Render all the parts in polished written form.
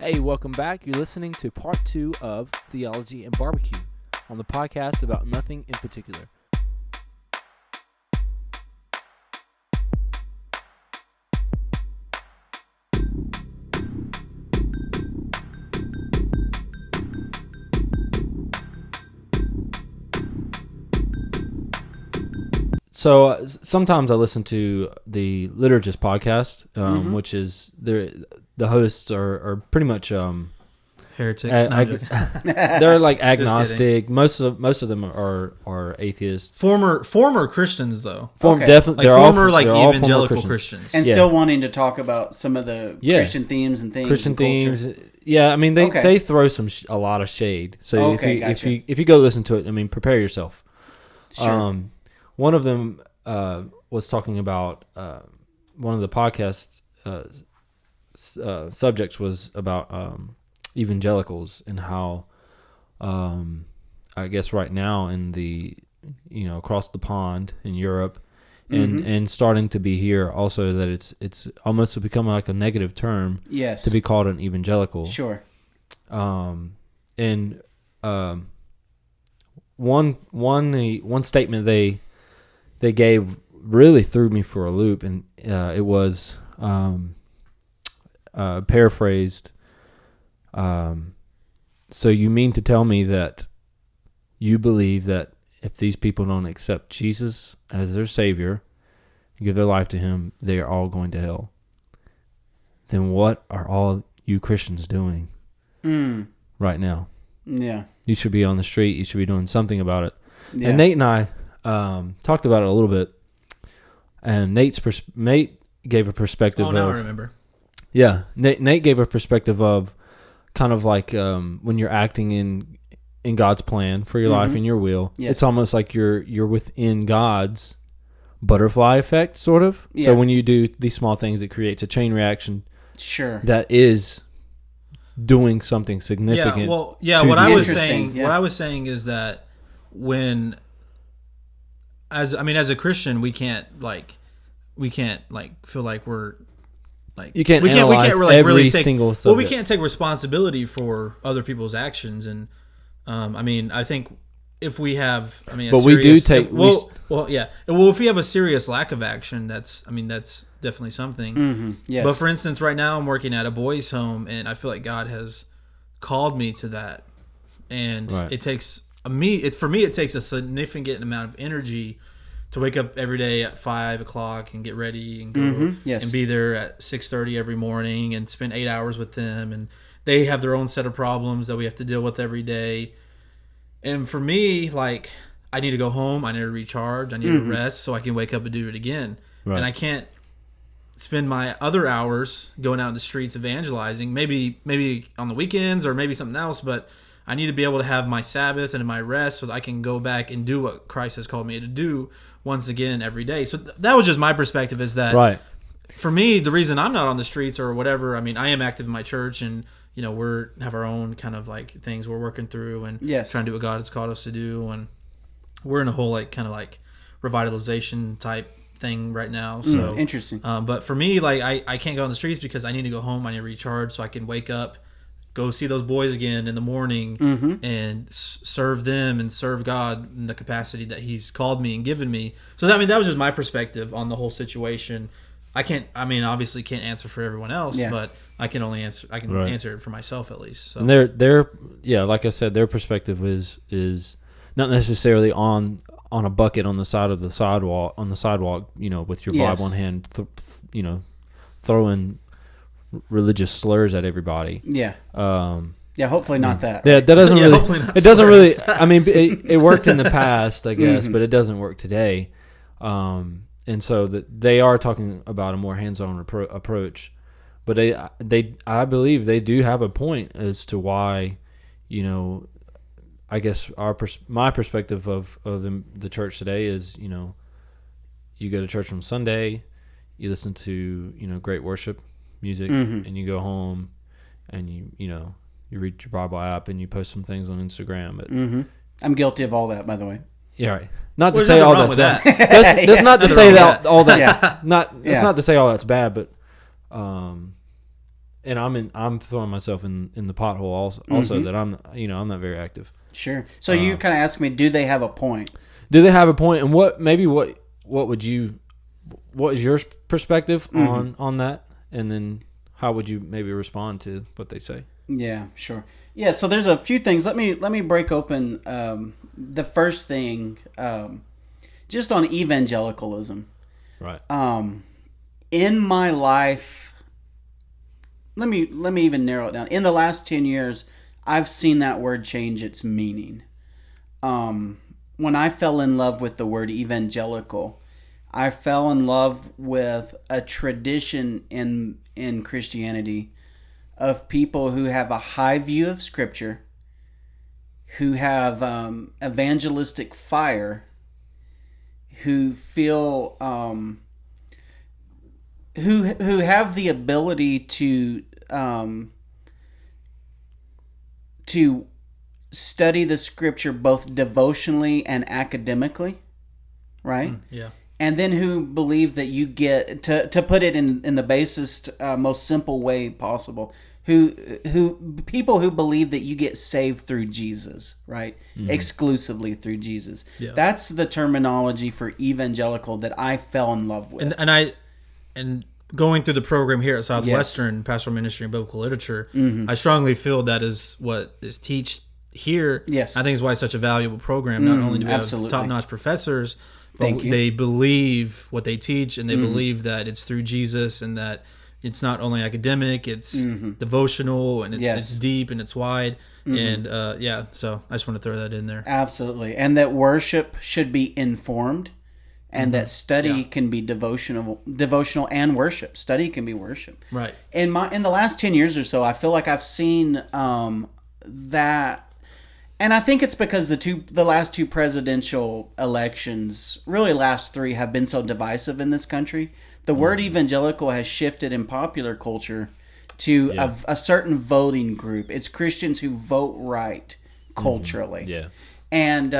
Hey, welcome back. You're listening to part 2 of Theology and BBQ on the podcast about nothing in particular. So sometimes I listen to the Liturgist Podcast, which is the hosts are pretty much heretics. they're like agnostic. Most of them are atheists. Former Christians though. Definitely, they're all evangelical Christians. And still wanting to talk about some of the Christian themes and things. Christian themes. Yeah, I mean they throw a lot of shade. So if you go listen to it, I mean prepare yourself. Sure. One of them was talking about one of the podcast subjects was about evangelicals and how I guess right now in the across the pond in Europe and starting to be here also that it's almost become like a negative term to be called an evangelical. Sure. And one statement they gave really threw me for a loop, and it was paraphrased. So you mean to tell me that you believe that if these people don't accept Jesus as their Savior, give their life to Him, they are all going to hell? Then what are all you Christians doing right now? Yeah. You should be on the street. You should be doing something about it. Yeah. And Nate and I talked about it a little bit, and Nate gave a perspective. Oh, now I remember. Yeah, Nate gave a perspective of kind of like when you're acting in God's plan for your life and your will. Yes. It's almost like you're within God's butterfly effect, sort of. Yeah. So when you do these small things, it creates a chain reaction. Sure. That is doing something significant. What I was saying is that as a Christian, we can't feel like we're like you can't analyze every single subject. Well, we can't take responsibility for other people's actions, and I think if we have, if we have a serious lack of action, that's definitely something. Mm-hmm. Yes. But for instance, right now I'm working at a boys' home, and I feel like God has called me to that, and it takes it takes a significant amount of energy to wake up every day at 5 o'clock and get ready and go and be there at 6:30 every morning and spend 8 hours with them, and they have their own set of problems that we have to deal with every day. And for me, like, I need to go home, I need to recharge, I need to rest so I can wake up and do it again. Right. And I can't spend my other hours going out in the streets evangelizing, maybe on the weekends or maybe something else, but I need to be able to have my Sabbath and my rest so that I can go back and do what Christ has called me to do once again every day. So that was just my perspective, is that for me, the reason I'm not on the streets or whatever, I am active in my church, and we have our own kind of like things we're working through and trying to do what God has called us to do, and we're in a whole kind of revitalization type thing right now. So interesting. But for me, I can't go on the streets because I need to go home, I need to recharge so I can wake up, go see those boys again in the morning and serve them and serve God in the capacity that He's called me and given me. So that was just my perspective on the whole situation. Obviously can't answer for everyone else, but I can only answer answer it for myself at least. So. And like I said, their perspective is not necessarily on a bucket on the side of the sidewalk with your Bible in hand, throwing religious slurs at everybody. Hopefully not that. Yeah, that doesn't really. It doesn't really. It worked in the past, I guess, but it doesn't work today. And so that they are talking about a more hands-on approach, but I believe they do have a point as to why, I guess my perspective of the church today is, you go to church on Sunday, you listen to great worship music, and you go home, and you read your Bible app and you post some things on Instagram. But I'm guilty of all that, by the way. Yeah, right. Not to say all that's bad. That's not to say that all that's not. It's not to say all that's bad, but and I'm throwing myself in the pothole also that I'm not very active. Sure. So you kind of asked me, do they have a point? Do they have a point? And what is your perspective on that? And then how would you maybe respond to what they say? Yeah, sure. Yeah, so there's a few things. Let me break open the first thing, just on evangelicalism. Right. In my life, let me even narrow it down. In the last 10 years, I've seen that word change its meaning. When I fell in love with the word evangelical, I fell in love with a tradition in Christianity of people who have a high view of Scripture, who have evangelistic fire, who feel who have the ability to study the Scripture both devotionally and academically, right? Yeah. And then who believe that you get to put it in the basest, most simple way possible. People who believe that you get saved through Jesus, right? Mm-hmm. Exclusively through Jesus. Yeah. That's the terminology for evangelical that I fell in love with. And going through the program here at Southwestern, Pastoral Ministry and Biblical Literature, I strongly feel that is what is taught here. Yes. I think is why it's such a valuable program. Not only do we have top-notch professors, but they believe what they teach, and they believe that it's through Jesus, and that it's not only academic, it's devotional, and it's deep and it's wide. And so I just want to throw that in there. Absolutely. And that worship should be informed, and that study can be devotional and worship. Study can be worship. Right. In the last 10 years or so, I feel like I've seen that. And I think it's because the last two presidential elections, really last three, have been so divisive in this country. The word evangelical has shifted in popular culture to a certain voting group. It's Christians who vote right culturally. Yeah. And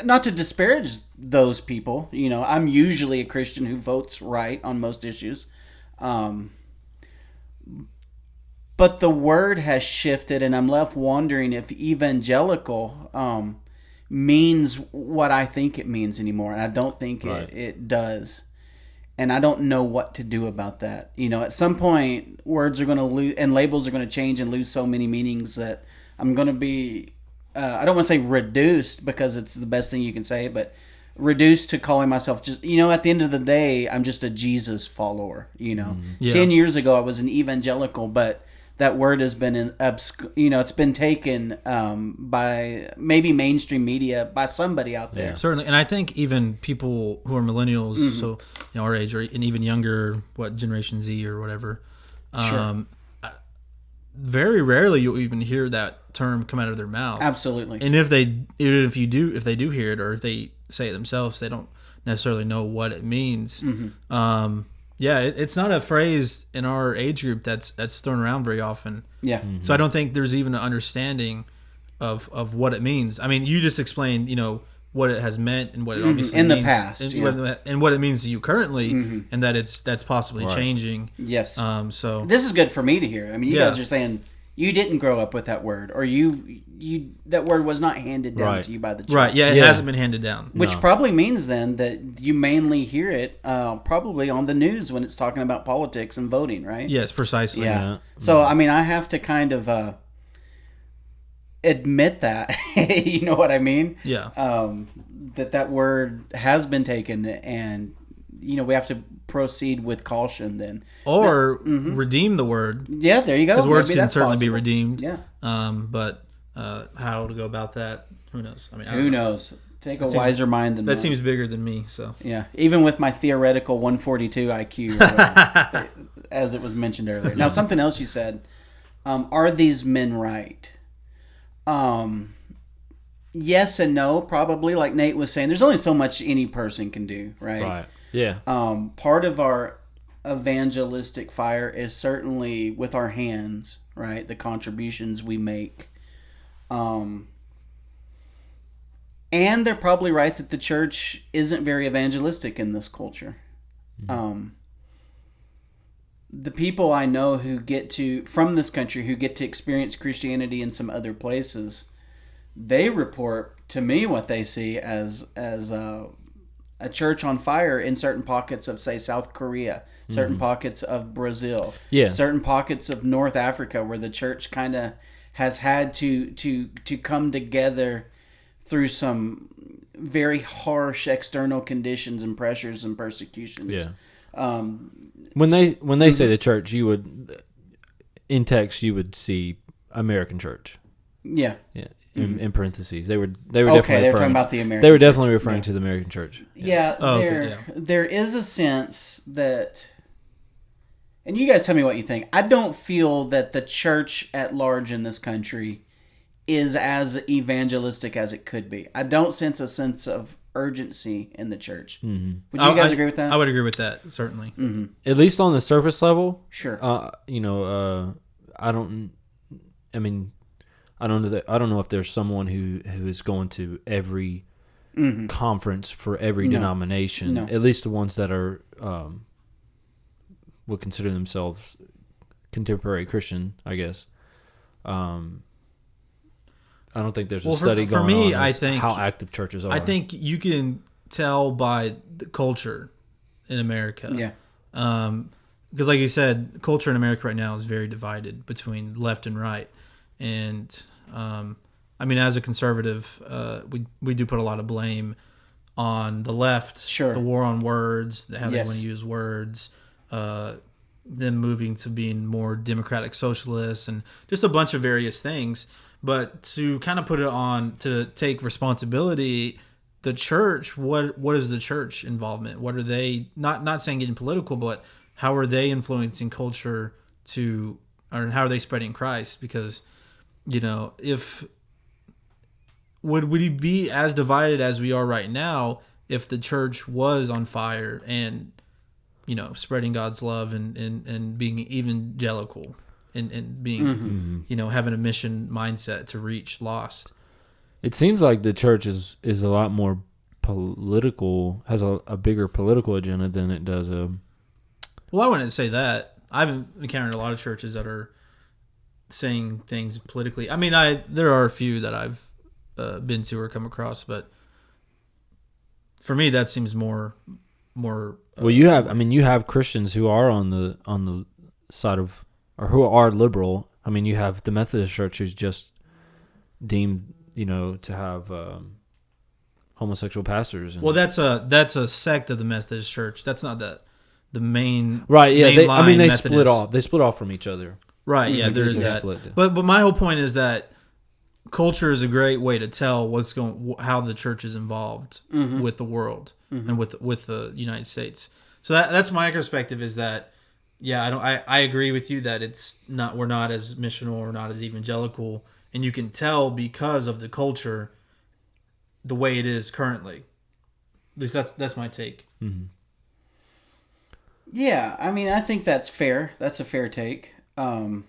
not to disparage those people, I'm usually a Christian who votes right on most issues. But the word has shifted, and I'm left wondering if evangelical means what I think it means anymore. And I don't think it does. And I don't know what to do about that. At some point, words are going to lose, and labels are going to change and lose so many meanings that I'm going to be, I don't want to say reduced, because it's the best thing you can say, but reduced to calling myself just, at the end of the day, I'm just a Jesus follower. 10 years ago, I was an evangelical, but that word has been it's been taken by maybe mainstream media, by somebody out there. Yeah, certainly. And I think even people who are millennials, so our age, or and even younger, Generation Z or whatever, very rarely you'll even hear that term come out of their mouth. Absolutely. And if they do hear it, or if they say it themselves, they don't necessarily know what it means. It's not a phrase in our age group that's thrown around very often. Yeah. Mm-hmm. So I don't think there's even an understanding of what it means. I mean, you just explained, what it has meant and what it obviously in means the past, and what it means to you currently, and that that's possibly changing. Yes. So this is good for me to hear. I mean, you guys are saying you didn't grow up with that word, or you that word was not handed down to you by the church. Right. Yeah, it hasn't been handed down. Which probably means then that you mainly hear it probably on the news when it's talking about politics and voting, right? Yes, precisely. Yeah. So I mean, I have to kind of admit that. You know what I mean? Yeah. That word has been taken, and we have to proceed with caution then, or redeem the word. Yeah, there you go. Because words can certainly be redeemed. Yeah. But how to go about that, who knows? I mean, who knows? Take a wiser mind than that. Seems bigger than me. So yeah, even with my theoretical 142 IQ, as it was mentioned earlier. Now, something else you said: are these men right? Yes and no, probably. Like Nate was saying, there's only so much any person can do, right? Right. Yeah. Part of our evangelistic fire is certainly with our hands, right? The contributions we make. And they're probably right that the church isn't very evangelistic in this culture. the people I know from this country who get to experience Christianity in some other places, they report to me what they see as a church on fire in certain pockets of, say, South Korea, certain pockets of Brazil, certain pockets of North Africa, where the church kind of has had to come together through some very harsh external conditions and pressures and persecutions. Yeah. When they say the church, you would, in text, you would see American church. Yeah. Yeah. In parentheses, they were they were talking about the American. They were definitely referring to the American church. Yeah, there is a sense that, and you guys tell me what you think. I don't feel that the church at large in this country is as evangelistic as it could be. I don't sense a sense of urgency in the church. Mm-hmm. Would you guys agree with that? I would agree with that, certainly. Mm-hmm. At least on the surface level. Sure. I don't know if there's someone who is going to every conference for every denomination. No. At least the ones that are would consider themselves contemporary Christian, I guess. I don't think there's a study going on. I think how active churches are. I think you can tell by the culture in America. Yeah. Because like you said, culture in America right now is very divided between left and right. And as a conservative, we do put a lot of blame on the left. Sure. The war on words, how they want to use words, them moving to being more democratic socialists, and just a bunch of various things. But to kind of put it on, to take responsibility, the church, what is the church involvement? What are they, not saying getting political, but how are they influencing culture or how are they spreading Christ? Because, if would we be as divided as we are right now if the church was on fire and, spreading God's love and being evangelical and being, having a mission mindset to reach lost? It seems like the church is a lot more political, has a bigger political agenda than it does Well, I wouldn't say that. I've encountered a lot of churches that are saying things politically. There are a few that I've been to or come across, but for me, that seems more. Well, you have Christians who are on the side of, or who are liberal. You have the Methodist Church, who's just deemed, to have homosexual pastors. Well, that's a sect of the Methodist Church. That's not the main. Right. Yeah. They Methodist. split off. They split off from each other. Right. Yeah. There's that. But my whole point is that culture is a great way to tell how the church is involved with the world and with the United States. So that's my perspective. Is that, I agree with you that we're not as missional or not as evangelical, and you can tell because of the culture the way it is currently. At least that's my take. Mm-hmm. Yeah, I think that's fair. That's a fair take. The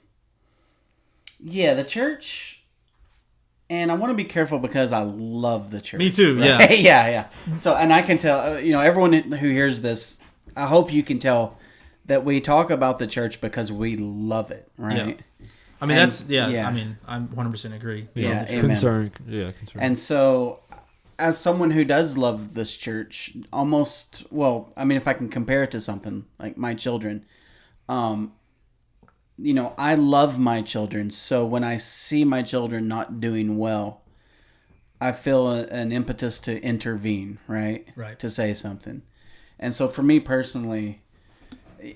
church, and I want to be careful because I love the church. Me too, right? yeah. Yeah. So, and I can tell, everyone who hears this, I hope you can tell that we talk about the church because we love it, right? Yeah. I'm 100% agree. Yeah, concern. And so, as someone who does love this church, if I can compare it to something like my children, I love my children. So when I see my children not doing well, I feel an impetus to intervene, right? Right. To say something. And so for me personally,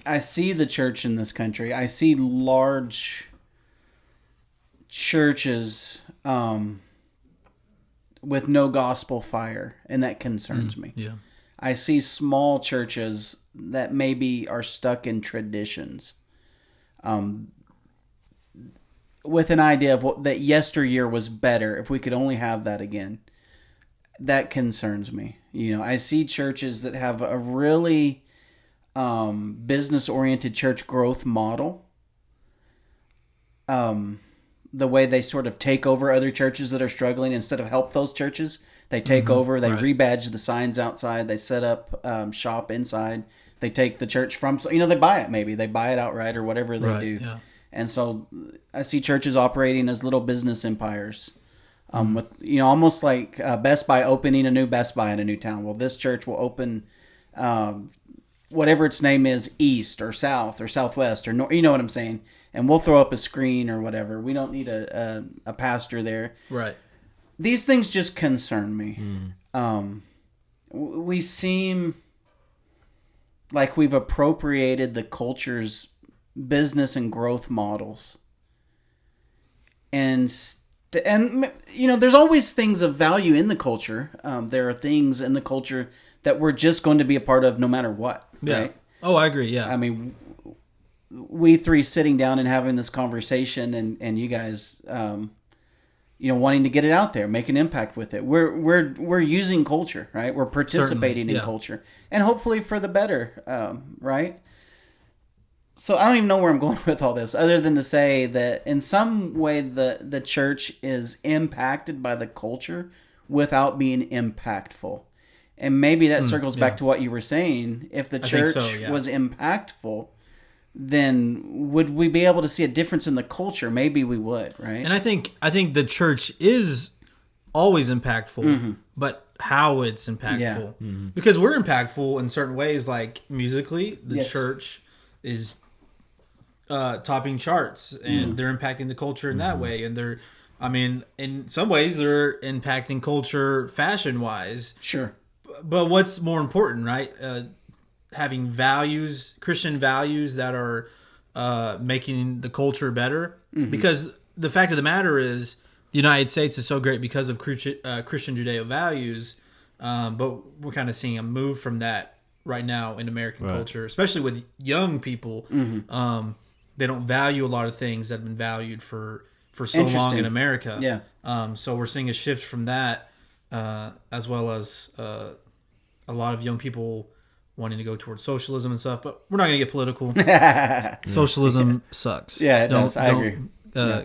I see the church in this country. I see large churches with no gospel fire, and that concerns me. Yeah. I see small churches that maybe are stuck in traditions, with an idea of that yesteryear was better. If we could only have that again, that concerns me. I see churches that have a really business-oriented church growth model. The way they sort of take over other churches that are struggling instead of help those churches. They take over, they rebadge the signs outside, they set up shop inside, They take the church from, they buy it maybe. They buy it outright or whatever they do. Yeah. And so I see churches operating as little business empires. With almost like Best Buy opening a new Best Buy in a new town. Well, this church will open whatever its name is, East or South or Southwest or North, you know what I'm saying? And we'll throw up a screen or whatever. We don't need a pastor there. Right. These things just concern me. We seem like we've appropriated the culture's business and growth models. And there's always things of value in the culture. There are things in the culture that we're just going to be a part of no matter what. Yeah. Right? Oh, I agree. Yeah. I mean, we three sitting down and having this conversation, and you guys, wanting to get it out there, make an impact with it. We're using culture, right? We're participating in culture, and hopefully for the better, right? So I don't even know where I'm going with all this, other than to say that in some way the church is impacted by the culture without being impactful. And maybe that circles back to what you were saying. If the church was impactful, then would we be able to see a difference in the culture? Maybe we would, right? And I think the church is always impactful, but how it's impactful. Because we're impactful in certain ways, like musically, the church is topping charts, and they're impacting the culture in that way. And in some ways they're impacting culture fashion-wise. Sure. But what's more important, right? Having values, Christian values that are making the culture better. Because the fact of the matter is, the United States is so great because of Christian Judeo values, but we're kind of seeing a move from that right now in American culture, especially with young people. They don't value a lot of things that have been valued for so long in America. Yeah. So we're seeing a shift from that, as well as a lot of young people wanting to go towards socialism and stuff. But we're not going to get political. Socialism sucks. Yeah, it does. I agree.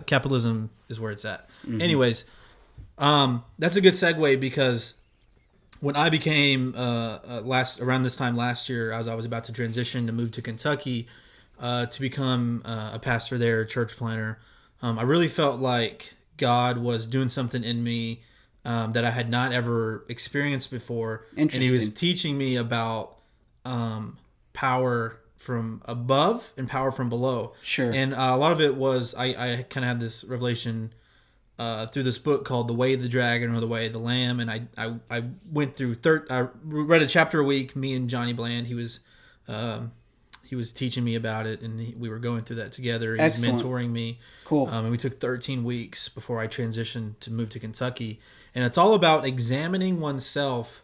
Capitalism is where it's at. Anyways, that's a good segue, because when I became around this time last year, as I was about to transition to move to Kentucky to become a pastor there, a church planter, I really felt like God was doing something in me that I had not ever experienced before. And he was teaching me about power from above and power from below. Sure. And a lot of it was, I kind of had this revelation through this book called The Way of the Dragon or The Way of the Lamb. And I went through, I read a chapter a week, me and Johnny Bland. He was teaching me about it, and we were going through that together. He was mentoring me. Cool. And we took 13 weeks before I transitioned to move to Kentucky. And it's all about examining oneself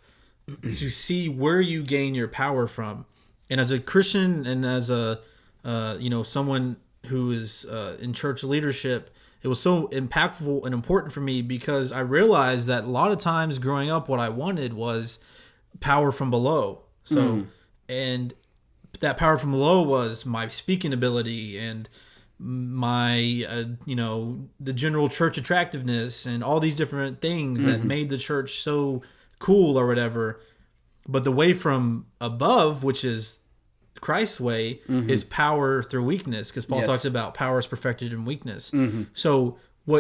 to see where you gain your power from. And as a Christian, and as a someone who is in church leadership, it was so impactful and important for me, because I realized that a lot of times growing up, what I wanted was power from below. So, and that power from below was my speaking ability and my, the general church attractiveness and all these different things that made the church so cool or whatever. But the way from above, which is Christ's way, is power through weakness, because Paul talks about power is perfected in weakness. So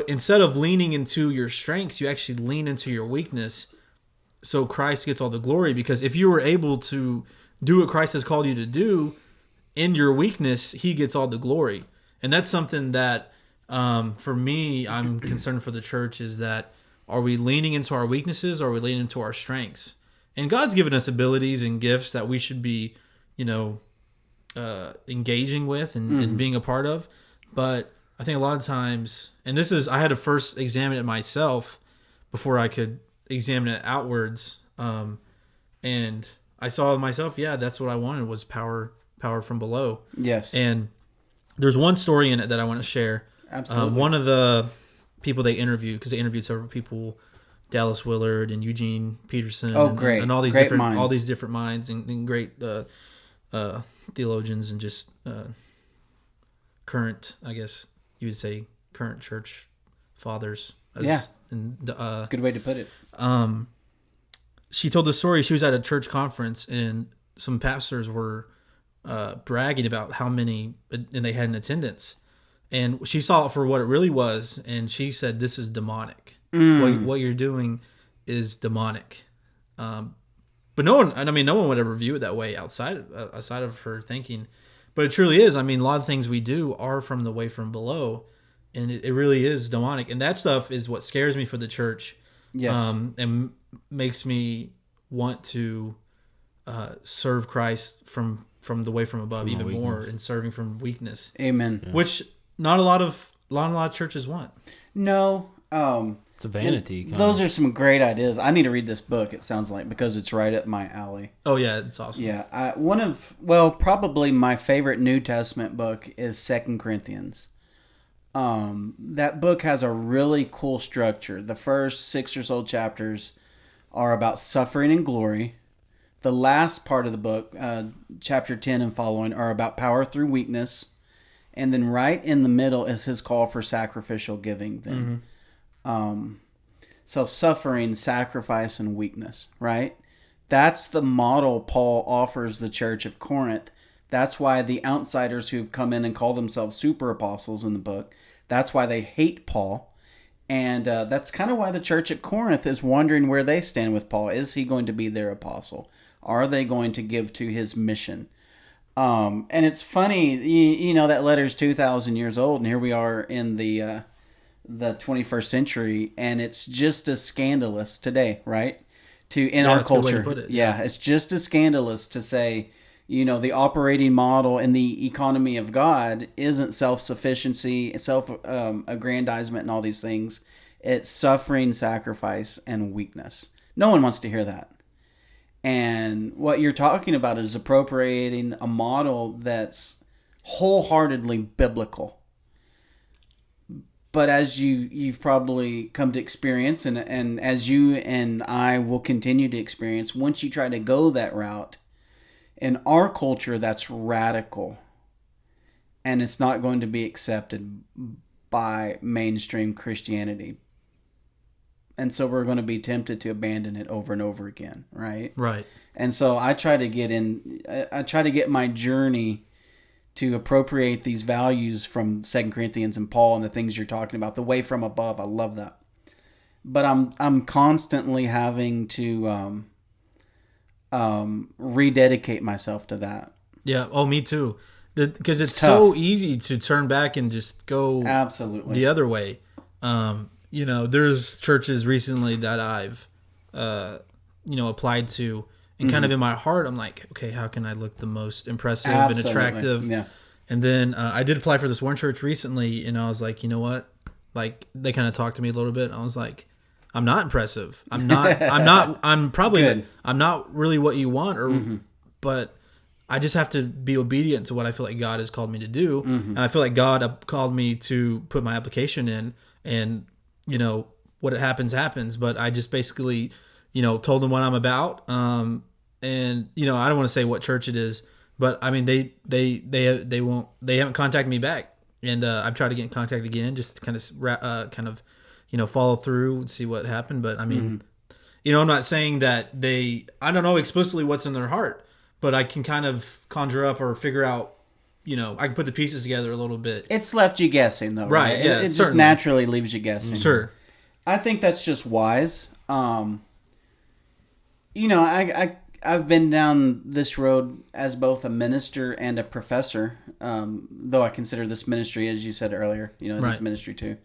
instead of leaning into your strengths, you actually lean into your weakness, so Christ gets all the glory. Because if you were able to do what Christ has called you to do in your weakness, he gets all the glory. And that's something that, for me, I'm concerned for the church, is that, are we leaning into our weaknesses, or are we leaning into our strengths? And God's given us abilities and gifts that we should be, engaging with and being a part of. But I think a lot of times, and I had to first examine it myself before I could examine it outwards. And I saw myself, that's what I wanted, was power from below. Yes. And there's one story in it that I want to share. Absolutely. One of the people they interviewed, because they interviewed several people, Dallas Willard and Eugene Peterson. Oh, great. And all these great minds. all these different minds and great theologians, and just current, I guess you would say, current church fathers. And, good way to put it. She told the story. She was at a church conference, and some pastors were bragging about how many and they had in attendance, and she saw it for what it really was, and she said, "This is demonic. What you're doing is demonic." But no one would ever view it that way outside of her thinking. But it truly is. I mean, a lot of things we do are from the way from below, and it really is demonic. And that stuff is what scares me for the church. Yes. And makes me want to serve Christ from the way from above even more, and serving from weakness. Amen. Yeah. Which not a lot of churches want. No. It's a vanity. Those are some great ideas. I need to read this book, it sounds like, because it's right up my alley. Oh, yeah, it's awesome. Yeah. Probably my favorite New Testament book is 2 Corinthians. That book has a really cool structure. The first 6 or so chapters are about suffering and glory. The last part of the book, chapter 10 and following, are about power through weakness. And then right in the middle is his call for sacrificial giving then. Mm-hmm. So suffering, sacrifice, and weakness, right? That's the model Paul offers the church of Corinth. That's why the outsiders who've come in and call themselves super apostles in the book, that's why they hate Paul. And that's kind of why the church at Corinth is wondering where they stand with Paul. Is he going to be their apostle? Are they going to give to his mission? And it's funny, you know, that letter's 2,000 years old, and here we are in the 21st century, and it's just as scandalous today, right? In our culture. Yeah, it's just as scandalous to say, you know, the operating model in the economy of God isn't self-sufficiency, self-aggrandizement and all these things. It's suffering, sacrifice, and weakness. No one wants to hear that. And what you're talking about is appropriating a model that's wholeheartedly biblical. But as you've probably come to experience, and as you and I will continue to experience, once you try to go that route, in our culture, that's radical. And it's not going to be accepted by mainstream Christianity. And so we're going to be tempted to abandon it over and over again, right? Right. And so I try to get my journey to appropriate these values from 2 Corinthians and Paul and the things you're talking about, the way from above. I love that. But I'm constantly having to rededicate myself to that. Yeah. Oh, me too. Because it's so easy to turn back and just go absolutely the other way. You know, there's churches recently that I've, applied to. And kind of in my heart, I'm like, okay, how can I look the most impressive and attractive? Yeah. And then I did apply for this one church recently, and I was like, you know what? Like, they kind of talked to me a little bit. And I was like, I'm not impressive. I'm not really what you want, but I just have to be obedient to what I feel like God has called me to do. Mm-hmm. And I feel like God called me to put my application in, and, you know, what happens. But I just basically, you know, told them what I'm about. And, you know, I don't want to say what church it is, but I mean, they haven't contacted me back. And I've tried to get in contact again, just to kind of, you know, follow through and see what happened. But I mean, you know, I'm not saying that I don't know explicitly what's in their heart, but I can kind of conjure up or figure out, you know, I can put the pieces together a little bit. It's left you guessing though, right? Yeah, it just naturally leaves you guessing. Sure. I think that's just wise. You know, I've been down this road as both a minister and a professor, though I consider this ministry, as you said earlier, you know, this ministry too.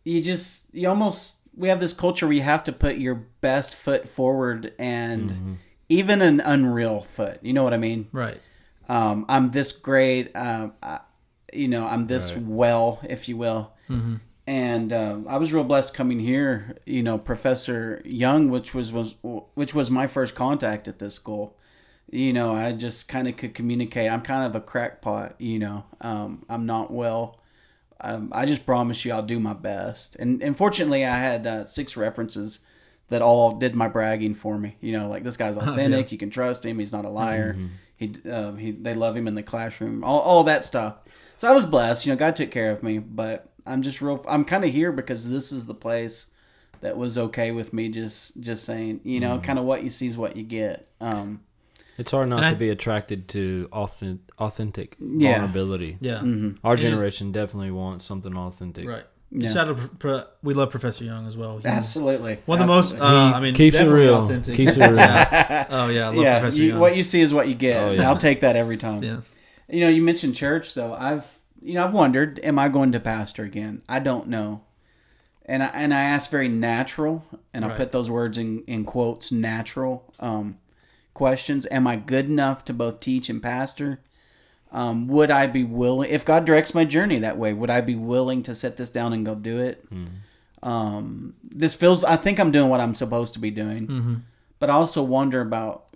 We have this culture where you have to put your best foot forward and even an unreal foot. You know what I mean? Right. I'm this great, I'm this well, if you will. Mm-hmm. And I was real blessed coming here. You know, Professor Young, which was my first contact at this school. You know, I just kind of could communicate. I'm kind of a crackpot. You know, I'm not well. I just promise you, I'll do my best. And fortunately, I had 6 references that all did my bragging for me. You know, like, this guy's authentic. You can trust him. He's not a liar. Mm-hmm. They love him in the classroom. All that stuff. So I was blessed. You know, God took care of me, but I'm kind of here because this is the place that was okay with me just saying, you know, kind of what you see is what you get. It's hard not to be attracted to authentic vulnerability. Yeah. Our generation definitely wants something authentic. Right. Yeah. Shout out we love Professor Young as well. Absolutely. One of the most, keeps it real. Authentic. Keeps it real. Oh, yeah. I love Professor Young. What you see is what you get. Oh, yeah. I'll take that every time. Yeah. You mentioned church, though. I've wondered, am I going to pastor again? I don't know. And I ask very natural, and I'll put those words in quotes, natural questions. Am I good enough to both teach and pastor? Would I be willing, if God directs my journey that way, would I be willing to set this down and go do it? I think I'm doing what I'm supposed to be doing, but I also wonder about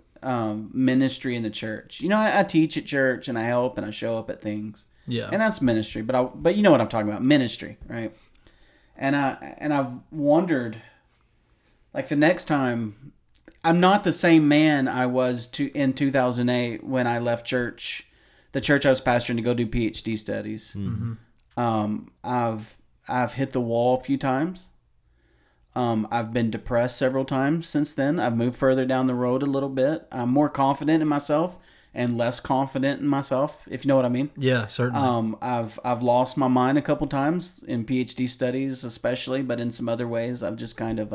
ministry in the church. I teach at church and I help and I show up at things. Yeah. And that's ministry, but you know what I'm talking about, ministry, right? And I've wondered, like, the next time, I'm not the same man I was in 2008 when I left church, the church I was pastoring, to go do PhD studies. I've hit the wall a few times. I've been depressed several times since then. I've moved further down the road a little bit. I'm more confident in myself and less confident in myself, if you know what I mean. Yeah, certainly. I've lost my mind a couple times in PhD studies, especially, but in some other ways, I've just kind of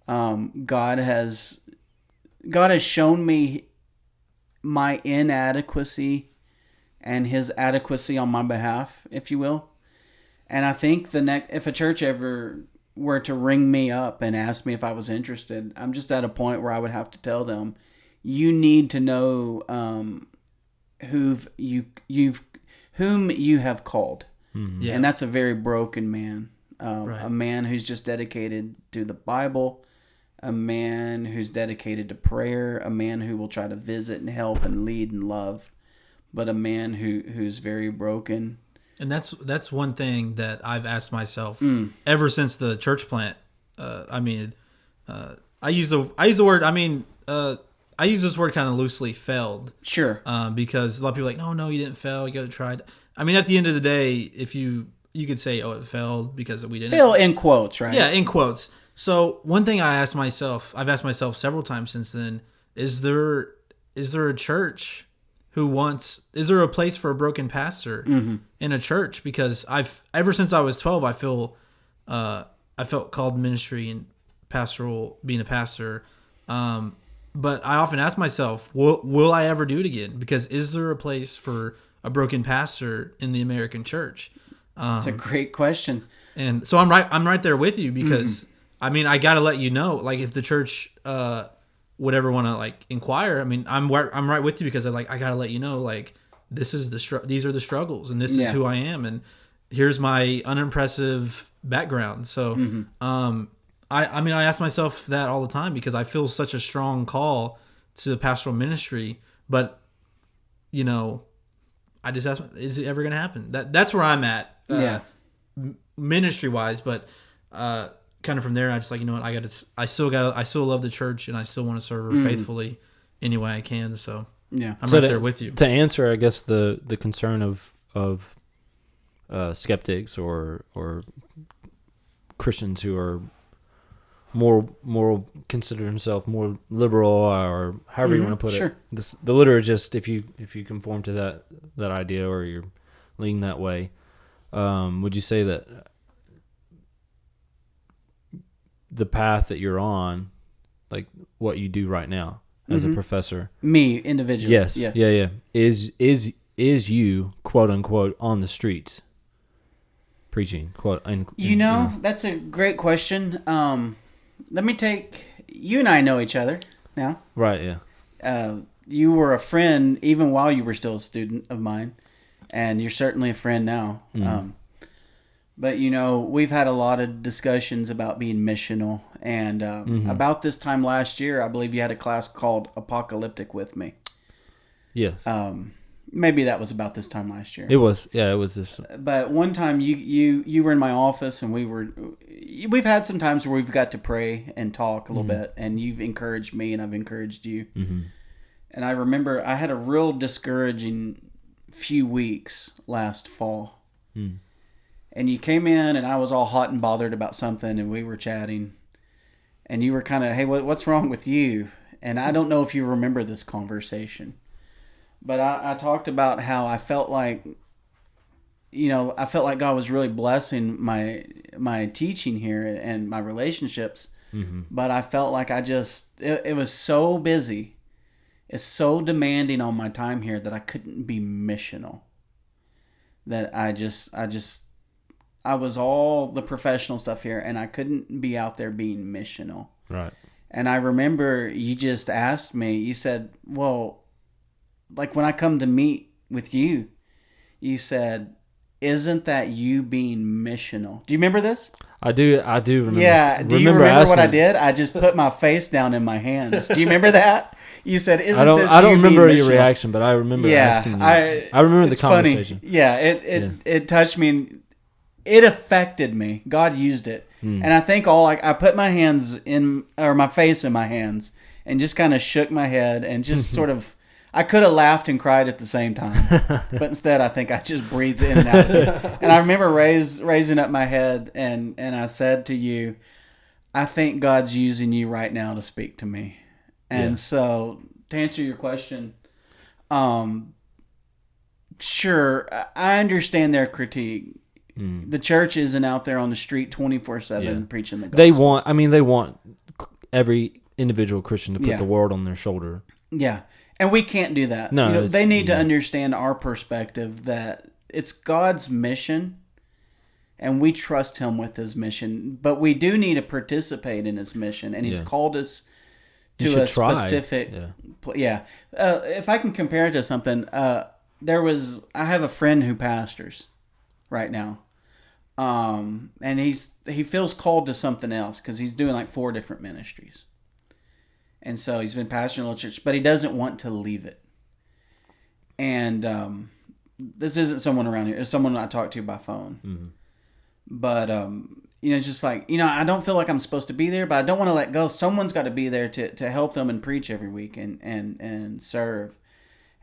God has shown me my inadequacy and His adequacy on my behalf, if you will. And I think if a church ever were to ring me up and ask me if I was interested, I'm just at a point where I would have to tell them, you need to know whom you have called. Yeah. And that's a very broken man. A man who's just dedicated to the Bible, a man who's dedicated to prayer, a man who will try to visit and help and lead and love, but a man who's very broken. And that's one thing that I've asked myself ever since the church plant. I use this word kind of loosely, failed. Sure. Because a lot of people are like, no, you didn't fail. You got to try. I mean, at the end of the day, if you could say, it failed because we didn't fail in quotes, right? Yeah, in quotes. So one thing I've asked myself several times since then, is there a church is there a place for a broken pastor in a church? Because ever since I was 12, I felt called ministry and pastoral, being a pastor. But I often ask myself, will I ever do it again? Because is there a place for a broken pastor in the American church? That's a great question. And so I'm right there with you, because I mean, I got to let you know, like, if the church would ever want to, like, inquire, I mean, I'm right with you, because I got to let you know, like, these are the struggles, and this is who I am, and here's my unimpressive background. So I mean, I ask myself that all the time, because I feel such a strong call to the pastoral ministry, but I just ask, is it ever going to happen? That's where I'm at, ministry wise. But kind of from there, I just, like, you know what, I still love the church, and I still want to serve her faithfully any way I can. So I'm right there with you. To answer, I guess, the concern of skeptics or Christians who are more consider himself more liberal, or however you want to put it. The liturgist, if you conform to that idea, or you're leaning that way, would you say that the path that you're on, like what you do right now as a professor, me individually, yes, yeah, is you, quote unquote, on the streets preaching, quote? That's a great question. Let me take, you and I know each other now. Right, yeah. You were a friend even while you were still a student of mine, and you're certainly a friend now. But, we've had a lot of discussions about being missional, and about this time last year, I believe you had a class called Apocalyptic with me. Yes. Maybe that was about this time last year. It was, yeah, it was this. But one time you were in my office, and we've had some times where we've got to pray and talk a little bit, and you've encouraged me and I've encouraged you. And I remember I had a real discouraging few weeks last fall. And you came in, and I was all hot and bothered about something, and we were chatting, and you were kind of, hey, what's wrong with you? And I don't know if you remember this conversation, but I talked about how I felt like, God was really blessing my teaching here and my relationships. Mm-hmm. But I felt like it was so busy. It's so demanding on my time here that I couldn't be missional. That I was all the professional stuff here, and I couldn't be out there being missional. Right. And I remember you just asked me, you said, well, like when I come to meet with you, you said, isn't that you being missional? Do you remember this? I do remember. Yeah. Do you remember what I did? I just put my face down in my hands. Do you remember that? You said, "Isn't this?" I don't remember your reaction, but I remember asking you. I remember the conversation. Funny. Yeah, it touched me. And it affected me. God used it, and I think I put my my face in my hands, and just kind of shook my head, and just sort of. I could have laughed and cried at the same time, but instead I think I just breathed in and out of it. And I remember raising up my head and I said to you, I think God's using you right now to speak to me. And so to answer your question, sure, I understand their critique. The church isn't out there on the street 24/7 preaching the gospel. They want every individual Christian to put the world on their shoulder. Yeah. And we can't do that. No, they need to understand our perspective that it's God's mission, and we trust Him with His mission. But we do need to participate in His mission, and He's called us to a specific. If I can compare it to something, I have a friend who pastors right now, and he feels called to something else because he's doing like 4 different ministries. And so he's been pastoring a little church, but he doesn't want to leave it. And this isn't someone around here. It's someone I talked to by phone. Mm-hmm. But, it's just like, I don't feel like I'm supposed to be there, but I don't want to let go. Someone's got to be there to help them and preach every week and serve.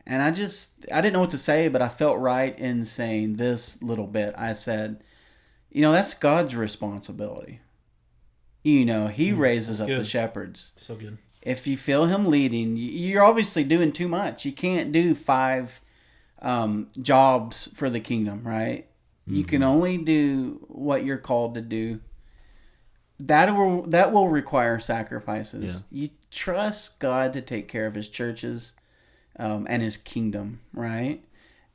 And I didn't know what to say, but I felt right in saying this little bit. I said, that's God's responsibility. He raises up the shepherds. So good. If you feel Him leading, you're obviously doing too much. You can't do 5 jobs for the kingdom, right? Mm-hmm. You can only do what you're called to do. That will require sacrifices. Yeah. You trust God to take care of His churches and His kingdom, right?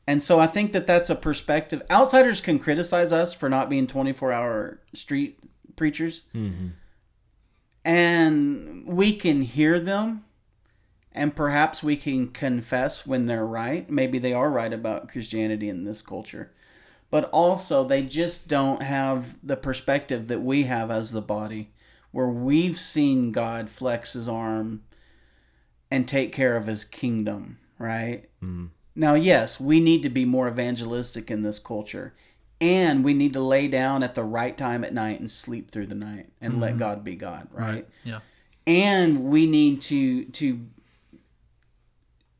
And so I think that's a perspective. Outsiders can criticize us for not being 24-hour street preachers. Mm-hmm. And we can hear them, and perhaps we can confess when they're right. Maybe they are right about Christianity in this culture. But also, they just don't have the perspective that we have as the body, where we've seen God flex His arm and take care of His kingdom, right? Mm-hmm. Now, yes, we need to be more evangelistic in this culture. And we need to lay down at the right time at night and sleep through the night and let God be God, right? Yeah. And we need to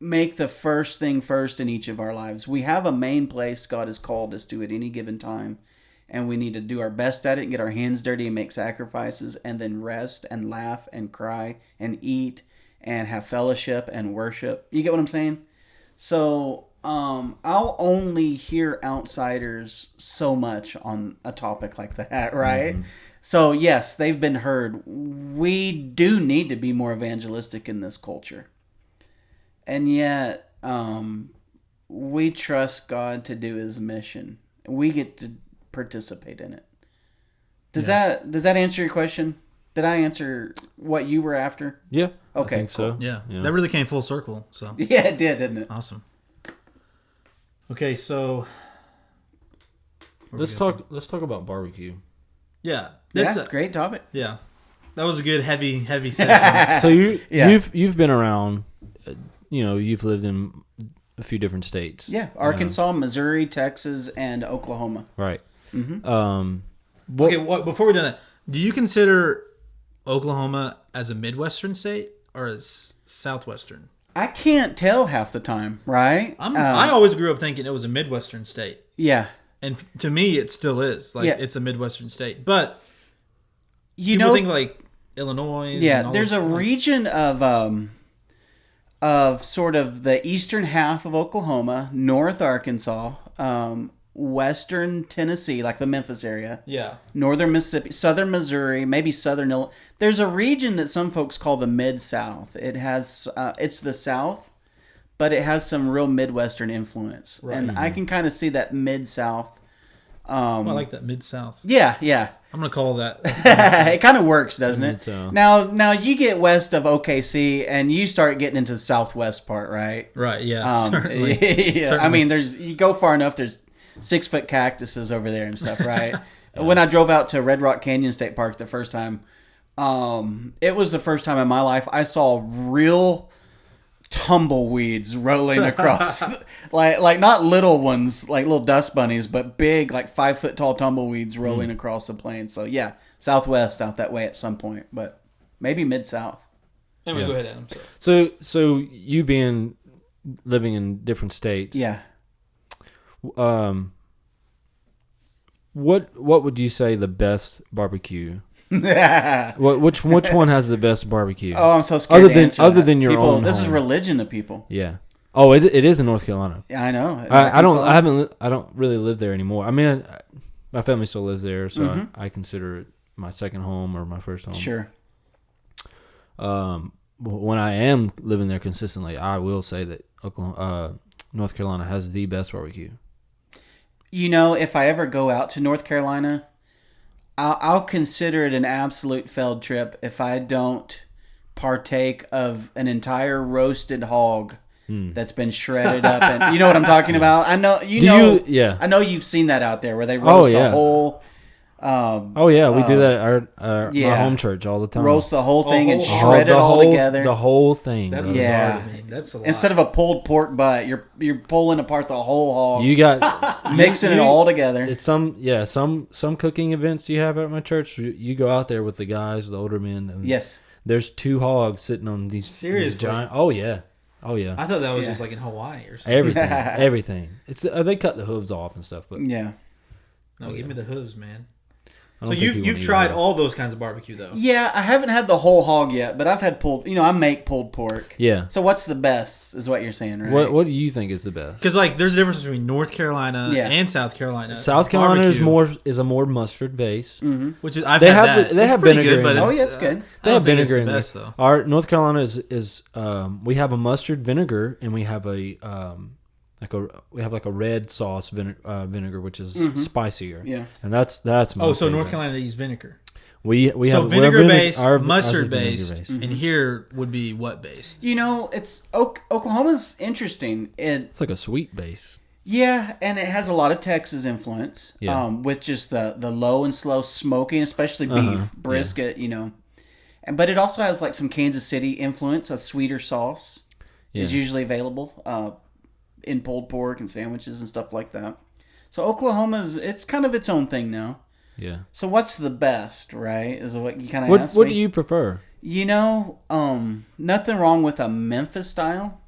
make the first thing first in each of our lives. We have a main place God has called us to at any given time, and we need to do our best at it and get our hands dirty and make sacrifices and then rest and laugh and cry and eat and have fellowship and worship. You get what I'm saying? So I'll only hear outsiders so much on a topic like that, right? Mm-hmm. So yes, they've been heard. We do need to be more evangelistic in this culture. And yet, we trust God to do His mission. We get to participate in it. Does that answer your question? Did I answer what you were after? Yeah. Okay. I think so. Yeah. That really came full circle. So yeah, it did, didn't it? Awesome. Okay, so let's talk about barbecue. Yeah, that's a great topic. Yeah, that was a good heavy session. So you've been around. You've lived in a few different states. Yeah, Arkansas, Missouri, Texas, and Oklahoma. Right. Mm-hmm. Before we do that, do you consider Oklahoma as a Midwestern state or as Southwestern? I can't tell half the time, right? I always grew up thinking it was a Midwestern state. Yeah. And to me, it still is. It's a Midwestern state. But people think Illinois. Yeah, there's a region of sort of the eastern half of Oklahoma, North Arkansas, western Tennessee, like the Memphis area. Yeah. Northern Mississippi, southern Missouri, maybe southern Illinois. There's a region that some folks call the Mid-South. It has, it's the South, but it has some real Midwestern influence. Right. And I can kind of see that Mid-South. I like that Mid-South. Yeah, yeah. I'm going to call that. It kind of works, doesn't it? Now you get west of OKC and you start getting into the southwest part, right? Right, yeah. Certainly. Yeah. Certainly. I mean, you go far enough, there's 6-foot cactuses over there and stuff, right? When I drove out to Red Rock Canyon State Park the first time, it was the first time in my life I saw real tumbleweeds rolling across, like not little ones, like little dust bunnies, but big, like 5-foot tall tumbleweeds rolling across the plain. So yeah, southwest out that way at some point, but maybe Mid-South. Anyway, go ahead, Adam. So you living in different states, yeah. What would you say the best barbecue? Which one has the best barbecue? Oh, I'm so scared. Other than your people, own. This home. is religion to people. Yeah. Oh, it is in North Carolina. Yeah, I know. I don't really live there anymore. I mean, my family still lives there, so I consider it my second home or my first home. Sure. When I am living there consistently, I will say that North Carolina has the best barbecue. You know, if I ever go out to North Carolina, I'll consider it an absolute failed trip if I don't partake of an entire roasted hog that's been shredded up. And you know what I'm talking about? I know I know you've seen that out there where they roast a whole. We do that at my home church all the time. Roast the whole thing and shred it all together. The whole thing. That's bizarre to me. That's a lot. Instead of a pulled pork butt, you're pulling apart the whole hog. You got mixing it all together. It's some cooking events you have at my church. You go out there with the guys, the older men. And yes. There's 2 hogs sitting on these giant. Oh yeah. I thought that was just like in Hawaii or something. Everything. It's they cut the hooves off and stuff, but no, give me the hooves, man. So you've tried all those kinds of barbecue though? Yeah, I haven't had the whole hog yet, but I've had pulled. I make pulled pork. Yeah. So what's the best? Is what you're saying, right? What do you think is the best? Because there's a difference between North Carolina and South Carolina. South Carolina is a more mustard base, which is they have vinegar. Good, but it's good. They have vinegar in there. Though. Our North Carolina is we have a mustard vinegar and we have a red sauce vinegar, which is spicier. Yeah, and that's my so North Carolina they use vinegar. We have vinegar based, mustard based, and here would be what based? It's Oklahoma's interesting. It's like a sweet base. Yeah, and it has a lot of Texas influence. Yeah. With just the low and slow smoking, especially beef brisket. But it also has like some Kansas City influence. A sweeter sauce is usually available. In pulled pork and sandwiches and stuff like that. So Oklahoma's, it's kind of its own thing now. Yeah. So what's the best, right? Is what you kind of asked me. What do you prefer? Nothing wrong with a Memphis style.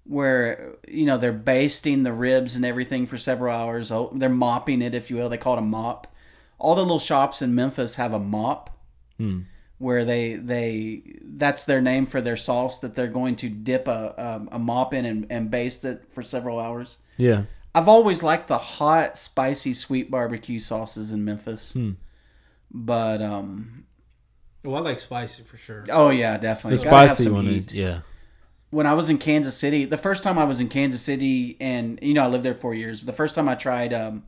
Where, they're basting the ribs and everything for several hours. They're mopping it, if you will. They call it a mop. All the little shops in Memphis have a mop. Where that's their name for their sauce that they're going to dip a mop in and baste it for several hours. Yeah. I've always liked the hot, spicy, sweet barbecue sauces in Memphis. But I like spicy for sure. Oh yeah, definitely. The spicy one is When I was in Kansas City, the first time I was in Kansas City, and I lived there 4 years. The first time I tried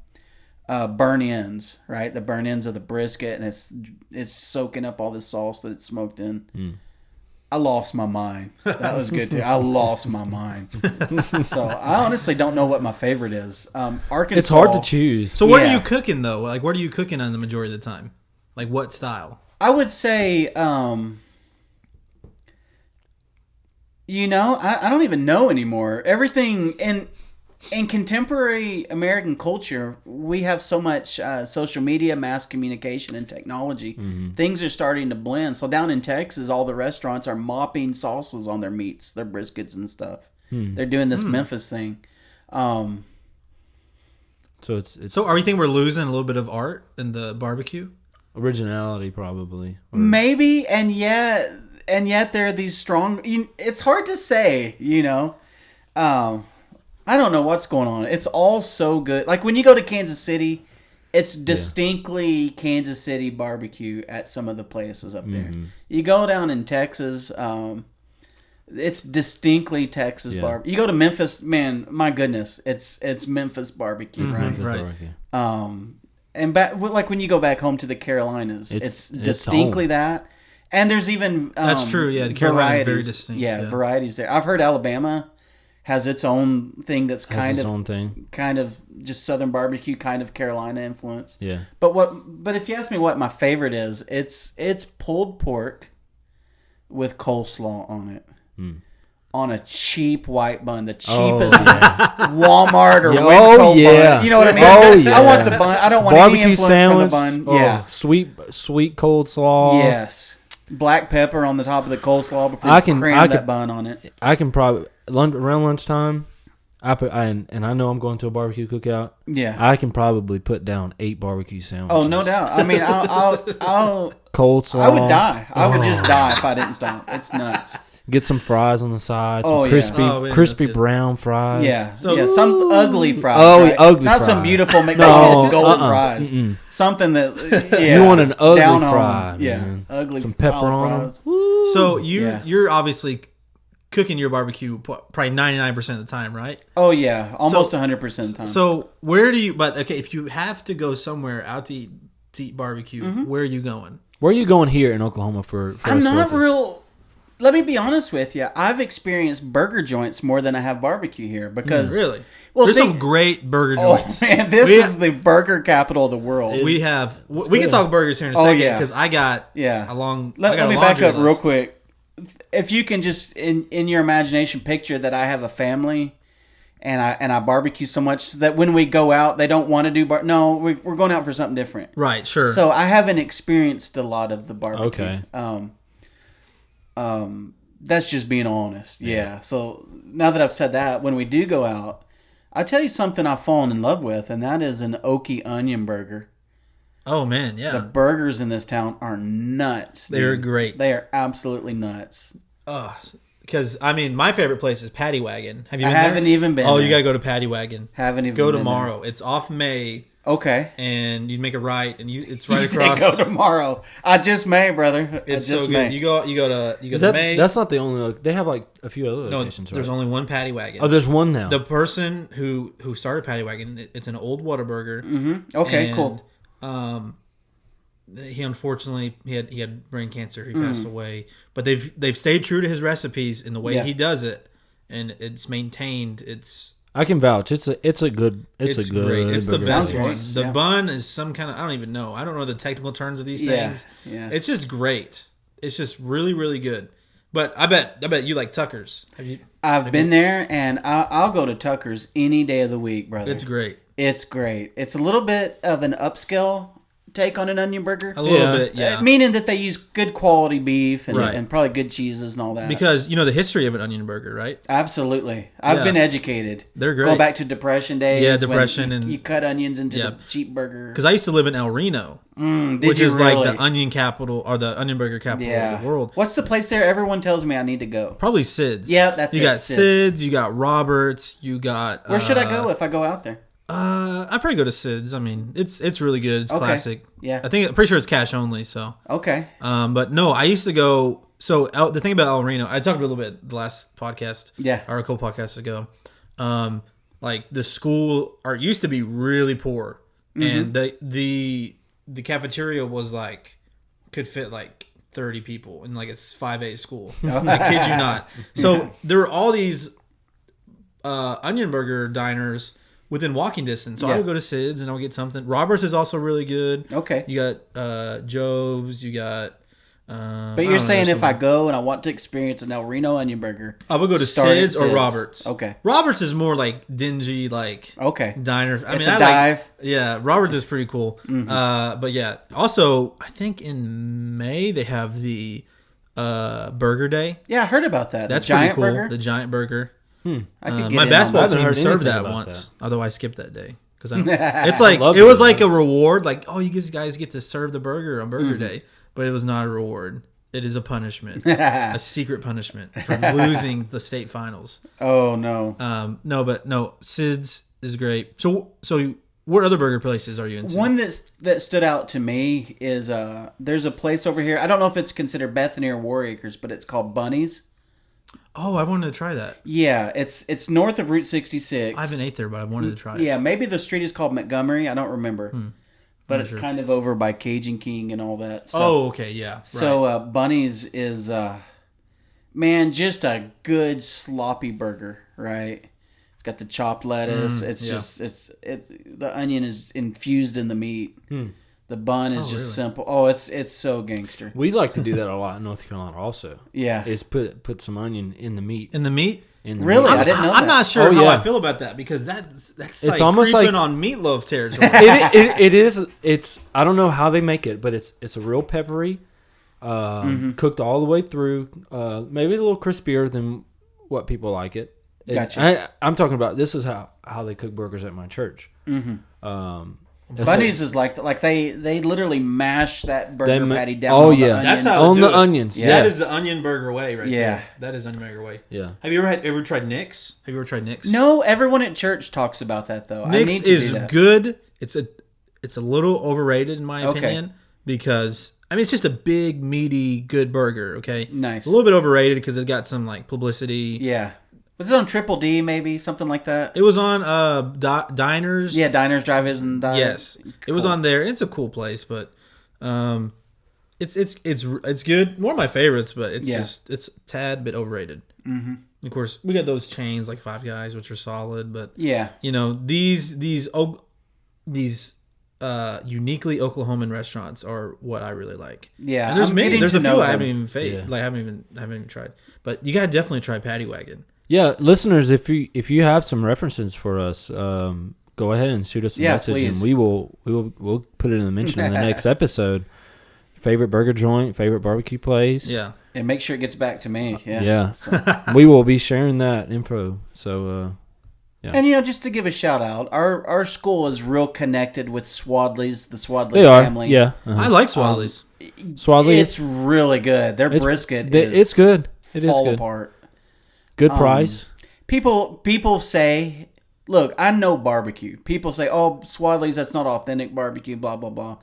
burn ends, right? The burn ends of the brisket, and it's soaking up all this sauce that it's smoked in. I lost my mind. That was good too. I lost my mind. So I honestly don't know what my favorite is. Arkansas. It's hard to choose. So what are you cooking though? Like what are you cooking on the majority of the time? Like what style? I would say, I don't even know anymore. Everything in contemporary American culture, we have so much social media, mass communication, and technology. Things are starting to blend. So down in Texas, all the restaurants are mopping sauces on their meats, their briskets and stuff. They're doing this Memphis thing. So it's. So are you thinking we're losing a little bit of art in the barbecue? Originality, probably. Maybe, and yet there are these strong. It's hard to say, I don't know what's going on. It's all so good. Like when you go to Kansas City, it's distinctly Kansas City barbecue at some of the places up there. You go down in Texas, it's distinctly Texas barbecue. You go to Memphis, man, my goodness, it's Memphis barbecue, right? Memphis barbecue. And like when you go back home to the Carolinas, it's distinctly that. And there's even that's true. Yeah, the Carolinas is very distinct. Yeah, varieties there. I've heard Alabama has its own thing that's kind of just Southern barbecue, kind of Carolina influence. Yeah. But if you ask me what my favorite is, it's pulled pork with coleslaw on it. On a cheap white bun, the cheapest Walmart or Winco bun. You know what I mean? Oh yeah. I want the bun. I don't want barbecue any influence sandwich, from the bun. Yeah. Sweet coleslaw. Yes. Black pepper on the top of the coleslaw before you cram that bun on it. I can probably around lunchtime. And I know I'm going to a barbecue cookout. Yeah. I can probably put down 8 barbecue sandwiches. Oh, no doubt. I mean, I'll coleslaw. I would die. I would just die if I didn't stop. It's nuts. Get some fries on the side. Some crispy brown fries. Yeah. Some ugly fries. Oh, right? ugly Not fries. Some beautiful McDonald's golden fries. Something that, You want an ugly fry, Yeah. man. Ugly some pepper on fries. them. So you're obviously cooking your barbecue probably 99% of the time, right? Oh, yeah. Almost 100% of the time. So if you have to go somewhere out to eat barbecue, where are you going? Where are you going here in Oklahoma for I'm not real... Let me be honest with you. I've experienced burger joints more than I have barbecue here because... Really? Well, there's some great burger joints. Oh, man. This is the burger capital of the world. We can talk burgers here in a second because I got a long... Let me back up real quick. If you can just, in your imagination, picture that I have a family and I barbecue so much that when we go out, they don't want to do No, we're going out for something different. Right, sure. So I haven't experienced a lot of the barbecue. Okay. That's just being honest. Yeah. So now that I've said that, when we do go out, I tell you something I've fallen in love with, and that is an Okie onion burger. Oh, man, yeah. The burgers in this town are nuts. They're great. They are absolutely nuts. Because, I mean, my favorite place is Paddy Wagon. Have you been there? I haven't even been there. You got to go to Paddy Wagon. Haven't even go been tomorrow. there. It's off May. Okay. And you make a right, and it's right you across. Say go tomorrow. I just may, brother. It's just so good. May. You go to May. That's not the only. They have like a few other locations. There's only one Paddy Wagon. Oh, there's one now. The person who started Paddy Wagon, it's an old Whataburger. Mm-hmm. Okay, cool. He unfortunately he had brain cancer. He passed away, but they've stayed true to his recipes in the way he does it, and it's maintained. I can vouch. It's a good. It's great. It's the best great. one. The bun is some kind of, I don't even know. I don't know the technical terms of these things. Yeah. It's just great. It's just really, really good. But I bet you like Tucker's. I've been there, and I'll go to Tucker's any day of the week, brother. It's great. It's great. It's a little bit of an upscale take on an onion burger. A little bit, yeah. Meaning that they use good quality beef and probably good cheeses and all that. Because you know the history of an onion burger, right? Absolutely. I've been educated. They're great. Going back to Depression days. Yeah, Depression. And you cut onions into the cheap burger. Because I used to live in El Reno, which is like the onion capital or the onion burger capital of the world. What's the place there? Everyone tells me I need to go. Probably Sid's. Yeah, that's it. You got Sid's, you got Roberts, you got... Where should I go if I go out there? I'd probably go to Sid's. I mean, it's really good. It's classic. Yeah. I'm pretty sure it's cash only, so. Okay. But no, I used to go... So, the thing about El Reno, I talked a little bit the last podcast. Yeah. Or a couple podcasts ago. Like, the school used to be really poor. Mm-hmm. And the cafeteria was like... Could fit like 30 people in like a 5A school. I kid you not. So, there were all these onion burger diners... within walking distance. So I would go to Sid's and I would get something. Robert's is also really good. Okay. You got Joe's. You got... but you're saying if I go and I want to experience an El Reno onion burger... I would go to Sid's or Robert's. Okay. Robert's is more like dingy, like... Okay. Diner. It's a dive. Yeah. Robert's is pretty cool. Mm-hmm. But yeah. Also, I think in May they have the Burger Day. Yeah, I heard about that. That's the giant pretty cool. burger? The giant burger. I could get my basketball I haven't team heard served anything that about once. that. Although I skipped that day because it's like it was like a reward. Like, oh, you guys get to serve the burger on Burger Day, but it was not a reward. It is a punishment, a secret punishment for losing the state finals. Oh no. No, Sid's is great. So what other burger places are you into? One that stood out to me is there's a place over here. I don't know if it's considered Bethany or War Acres, but it's called Bunny's. Oh, I wanted to try that. Yeah, it's north of Route 66. I haven't ate there, but I wanted to try it. Yeah, maybe the street is called Montgomery. I don't remember. But it's kind of over by Cajun King and all that stuff. Oh, okay, yeah. Right. So Bunny's is, man, just a good sloppy burger, right? It's got the chopped lettuce. The onion is infused in the meat. The bun is just simple. Oh, it's so gangster. We like to do that a lot in North Carolina also. Yeah. Is put some onion in the meat. In the meat? Really? I didn't know that. I'm not sure how I feel about that because that's it's like almost creeping like on meatloaf territory. It is. It's I don't know how they make it, but it's a real peppery, cooked all the way through. Maybe a little crispier than what people like it. Gotcha. I'm talking about this is how they cook burgers at my church. Bunny's is like they literally mash that burger patty down. Oh on yeah, the onions. That's how on the onions. Yeah. That is the onion burger way, right? Yeah, there. That is onion burger way. Yeah. Have you ever tried Nick's? Have you ever tried Nick's? No, everyone at church talks about that though. Nick's I need to is do that. good. It's a little overrated in my opinion because it's just a big meaty good burger. Okay, nice. A little bit overrated because it got some like publicity. Yeah. Was it on Triple D, maybe? Something like that? It was on Diners. Yeah, Diners, Drive-Ins, and Diners. Yes. Cool. It was on there. It's a cool place, but it's good. One of my favorites, but it's a tad bit overrated. Mm-hmm. Of course, we got those chains like Five Guys, which are solid, but these uniquely Oklahoman restaurants are what I really like. Yeah, and there's many. There's a few I haven't even tried, but you gotta definitely try Patty Wagon. Yeah, listeners, if you have some references for us, go ahead and shoot us a message, please. and we'll put it in the mention in the next episode. Favorite burger joint, favorite barbecue place. Yeah, and make sure it gets back to me. Yeah. We will be sharing that info. So, yeah. And just to give a shout out, our school is real connected with Swadley's, the Swadley family. Yeah, I like Swadley's. Swadley, it's really good. Their brisket it's good. It is good. Apart. Good price. People say, look, I know barbecue. People say, oh, Swadley's, that's not authentic barbecue, blah, blah, blah.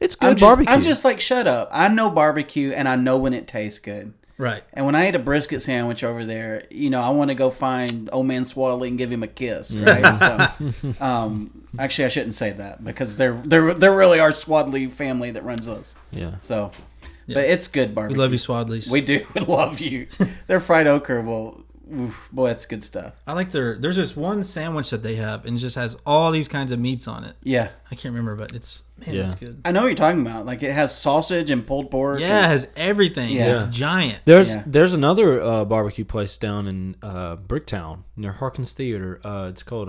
It's good barbecue. I'm just like, shut up. I know barbecue, and I know when it tastes good. Right. And when I eat a brisket sandwich over there, I want to go find old man Swadley and give him a kiss, right? So, actually, I shouldn't say that because they're really our Swadley family that runs us. Yeah. So, but it's good barbecue. We love you, Swadleys. We do. We love you. Their fried okra boy, that's good stuff. I like there's this one sandwich that they have, and it just has all these kinds of meats on it. Yeah. I can't remember, but it's good. I know what you're talking about. Like, it has sausage and pulled pork. Yeah, it has everything. Yeah. It's giant. There's another barbecue place down in Bricktown near Harkins Theater. It's called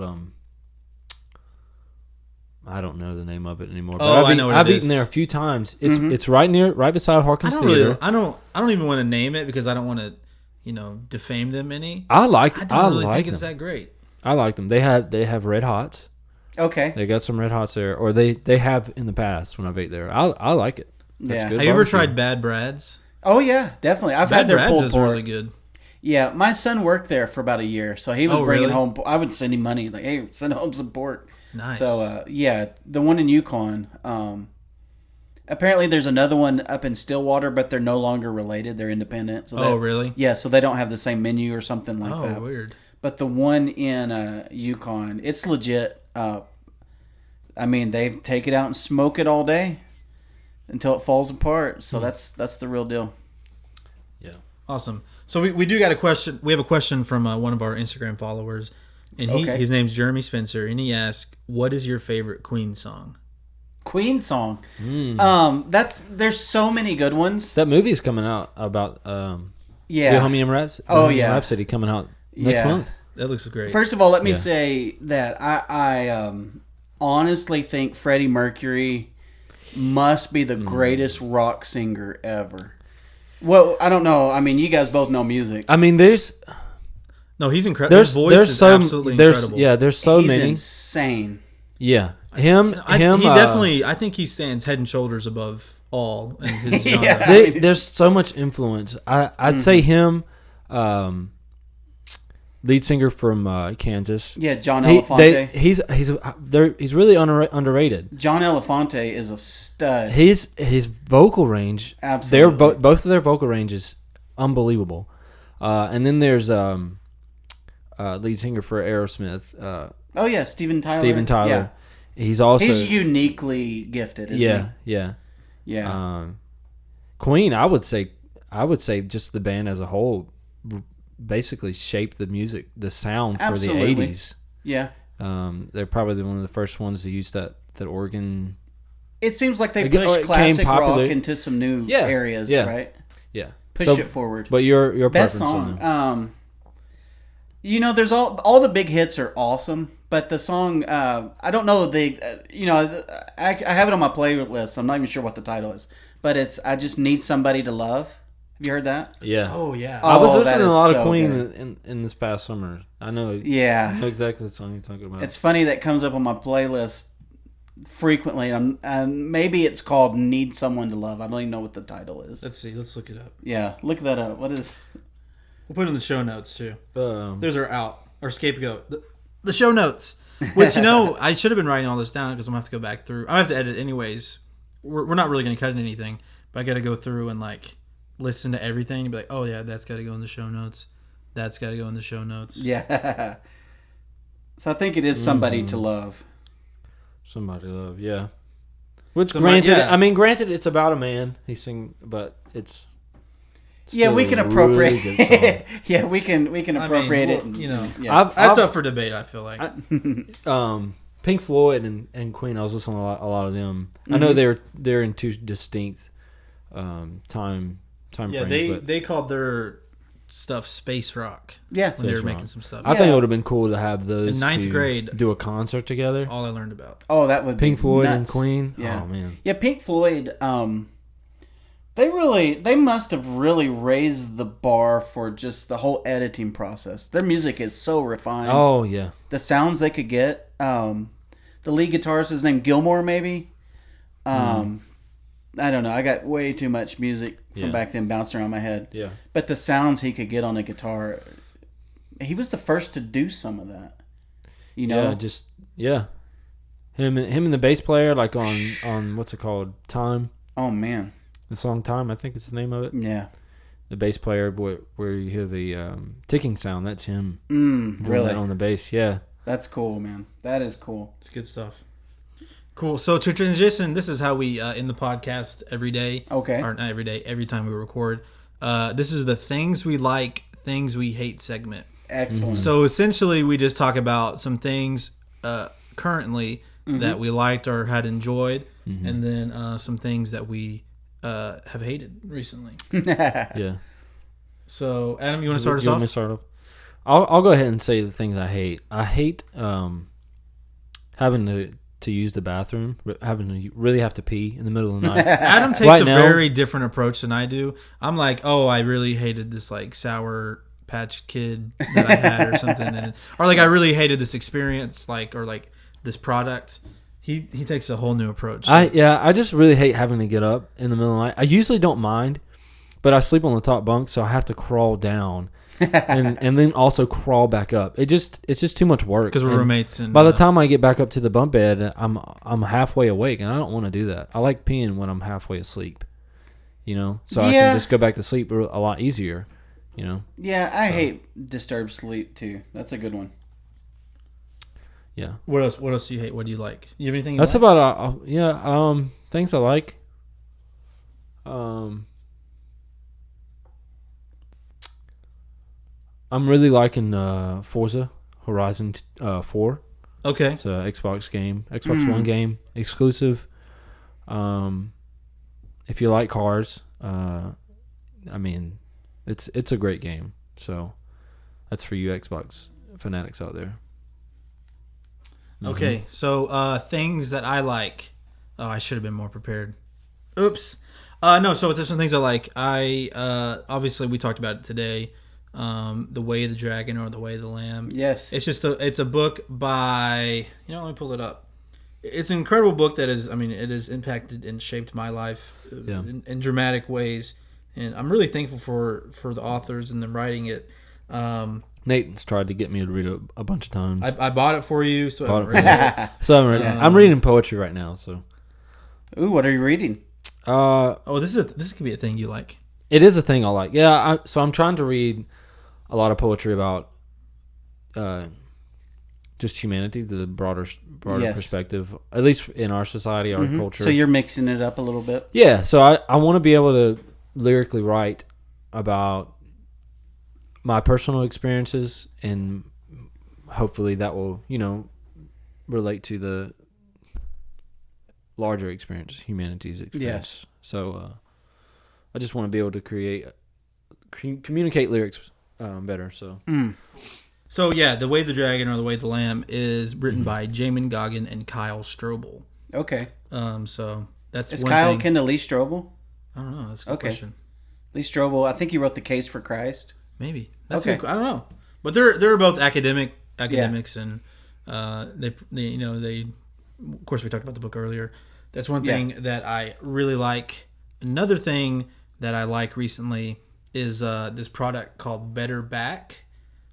I don't know the name of it anymore. But I've eaten there a few times. It's right beside Harkins Theater. I don't even want to name it because I don't want to defame them any. I like think them. It's that great. I like them. They have Red Hots. Okay. They got some Red Hots there, or they have in the past when I've ate there. I like it. That's good. Have you ever tried Bad Brad's? Oh yeah, definitely. I've had their pulled pork. Really good. Yeah, my son worked there for about a year, so he was bringing home. I would send him money, like, hey, send home some pork. Nice. So the one in Yukon. Apparently, there's another one up in Stillwater, but they're no longer related. They're independent. So really? Yeah, so they don't have the same menu or something like that. Oh, weird. But the one in Yukon, it's legit. They take it out and smoke it all day until it falls apart. So that's the real deal. Yeah. Awesome. So we do got a question. We have a question from one of our Instagram followers, and his name's Jeremy Spencer, and he asked, "What is your favorite Queen song?" Queen song. There's so many good ones. That movie's coming out about Bohemian Rhapsody. Rhapsody coming out next month. That looks great. First of all, let me say that I honestly think Freddie Mercury must be the greatest rock singer ever. Well, I don't know. I mean, you guys both know music. I mean, he's incredible. His voice is absolutely incredible. Yeah, there's so many. He's insane. Yeah, He definitely. I think he stands head and shoulders above all in his genre. Yeah. There's so much influence. I'd say him, lead singer from Kansas. Yeah, John Elefante. He's really underrated. John Elefante is a stud. His vocal range. Absolutely. Both of their vocal range is unbelievable. And then there's lead singer for Aerosmith. Oh yeah, Steven Tyler. Yeah. He's uniquely gifted. Isn't he? Yeah. Queen, I would say just the band as a whole basically shaped the music, the sound Absolutely. for the 80s. Yeah. They're probably one of the first ones to use that organ. It seems like they pushed classic rock into some new areas, right? Yeah. Pushed it forward. But your best preference song. There's all the big hits are awesome, but the song I don't know I have it on my playlist. I'm not even sure what the title is, but it's "I Just Need Somebody to Love." Have you heard that? Yeah. Oh yeah. I was listening to a lot so of Queen in this past summer. I know. Yeah. I know exactly the song you're talking about. It's funny that comes up on my playlist frequently, and maybe it's called "Need Someone to Love." I don't even know what the title is. Let's see. Let's look it up. Yeah, look that up. What is? We'll put it in the show notes too. There's our scapegoat. The show notes. Which I should have been writing all this down because I'm gonna have to go back through. I have to edit anyways. We're not really gonna cut anything, but I got to go through and listen to everything and be like, oh yeah, that's got to go in the show notes. That's got to go in the show notes. Yeah. So I think it is Somebody to Love. Somebody to Love, yeah. Which granted, it's about a man. He's singing, but it's. We can appropriate. Really we can appropriate it. That's up for debate. I feel like. Pink Floyd and Queen. I was listening to a lot of them. Mm-hmm. I know they're in two distinct time frames. Yeah, they called their stuff space rock. Yeah, when they were making some stuff. I think it would have been cool to have those in ninth grade do a concert together. That's all I learned about. Oh, that would Pink be Floyd nuts. and Queen. Yeah. Oh man. Yeah, Pink Floyd. They must have really raised the bar for just the whole editing process. Their music is so refined. Oh yeah. The sounds they could get. The lead guitarist is named Gilmore, maybe. I don't know. I got way too much music from back then bouncing around my head. Yeah. But the sounds he could get on a guitar, he was the first to do some of that. Yeah, Him and the bass player, on what's it called? Time. Oh man. The song Time, I think it's the name of it. Yeah. The bass player, where you hear the ticking sound, that's him. Really? That on the bass, yeah. That's cool, man. That is cool. It's good stuff. Cool. So to transition, this is how we end the podcast every day. Okay. Or not every day, every time we record. This is the things we like, things we hate segment. Excellent. So essentially, we just talk about some things currently that we liked or had enjoyed, and then some things that we have hated recently. Yeah. So, Adam, you want to start us off? You want me to start off? I'll go ahead and say the things I hate. I hate having to use the bathroom, having to really have to pee in the middle of the night. Adam takes a very different approach than I do. I'm like, I really hated this Sour Patch Kid that I had or something, or I really hated this experience, or this product. He takes a whole new approach. I just really hate having to get up in the middle of the night. I usually don't mind, but I sleep on the top bunk, so I have to crawl down and then also crawl back up. It's just too much work. Because we're roommates. And by the time I get back up to the bunk bed, I'm halfway awake, and I don't want to do that. I like peeing when I'm halfway asleep, so I can just go back to sleep a lot easier, Yeah, I hate disturbed sleep too. That's a good one. Yeah. What else do you hate? What do you like? You have anything? That's about things I like. I'm really liking Forza Horizon 4. Okay. It's an Xbox game, Xbox One game, exclusive. If you like cars, it's a great game. So that's for you Xbox fanatics out there. Okay, so things that I like. Oh, I should have been more prepared. Oops. No, so there's some things I like. Obviously we talked about it today. The Way of the Dragon or The Way of the Lamb. Yes. It's a book by, let me pull it up. it's an incredible book that is, I mean, it has impacted and shaped my life in dramatic ways. And I'm really thankful for the authors and them writing it. Nathan's tried to get me to read it a bunch of times. I bought it for you, so I haven't read it. So I'm reading poetry right now. So, ooh, what are you reading? This could be a thing you like. It is a thing I like. Yeah, so I'm trying to read a lot of poetry about just humanity, the broader perspective, at least in our society, our culture. So you're mixing it up a little bit? Yeah, so I want to be able to lyrically write about my personal experiences, and hopefully that will, relate to the larger experience, humanity's experience. Yes. So I just want to be able to communicate lyrics better. So. So yeah, The Way of the Dragon or The Way of the Lamb is written by Jamin Goggin and Kyle Strobel. Okay. So that's is one Kyle thing. kin to Lee Strobel? I don't know. That's a good question. Lee Strobel, I think he wrote The Case for Christ. Maybe. That's okay. I don't know. But they're both academics, and they of course we talked about the book earlier. That's one thing that I really like. Another thing that I like recently is this product called Better Back.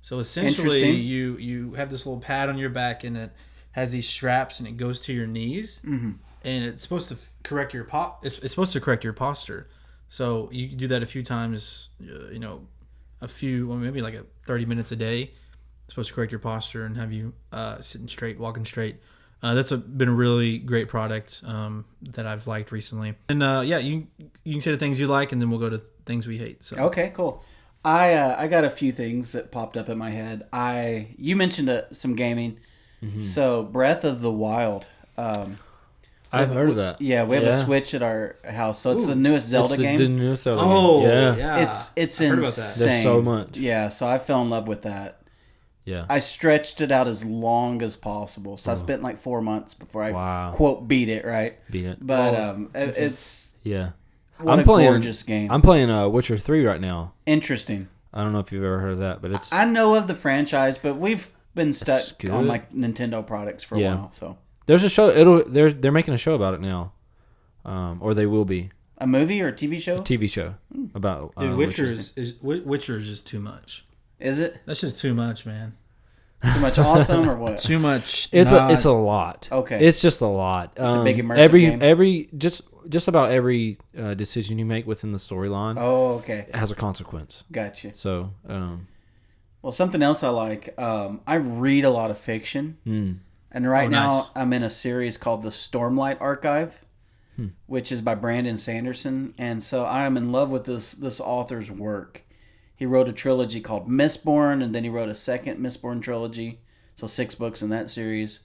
So essentially, you have this little pad on your back, and it has these straps, and it goes to your knees, and it's supposed to correct your it's supposed to correct your posture. So you can do that a few times, maybe like 30 minutes a day. It's supposed to correct your posture and have you sitting straight, walking straight. That's been a really great product that I've liked recently. And you can say the things you like, and then we'll go to things we hate. So. Okay, cool. I got a few things that popped up in my head. You mentioned some gaming, so Breath of the Wild. I've heard of that. Yeah, we have a Switch at our house, so it's the newest Zelda game. The newest Zelda game. Oh, yeah. It's I've insane. heard about that. There's so much. Yeah, so I fell in love with that. Yeah. I stretched it out as long as possible, so I spent like 4 months before I quote beat it. Right. Beat it. But it's I'm playing gorgeous game. I'm playing Witcher 3 right now. Interesting. I don't know if you've ever heard of that, but it's. I know of the franchise, but we've been stuck on like Nintendo products for a while. So there's a show. They're making a show about it now, or they will be. A movie or a TV show? A TV show about. Dude, Witcher is just too much. Is it? That's just too much, man. Too much awesome or what? Too much. It's a lot. Okay. It's just a lot. It's a big immersive game. Every just about every decision you make within the storyline. Oh, okay. Has a consequence. Gotcha. So. Well, something else I like. I read a lot of fiction, and right now I'm in a series called the Stormlight Archive, which is by Brandon Sanderson, and so I am in love with this author's work. He wrote a trilogy called Mistborn, and then he wrote a second Mistborn trilogy, so 6 books in that series.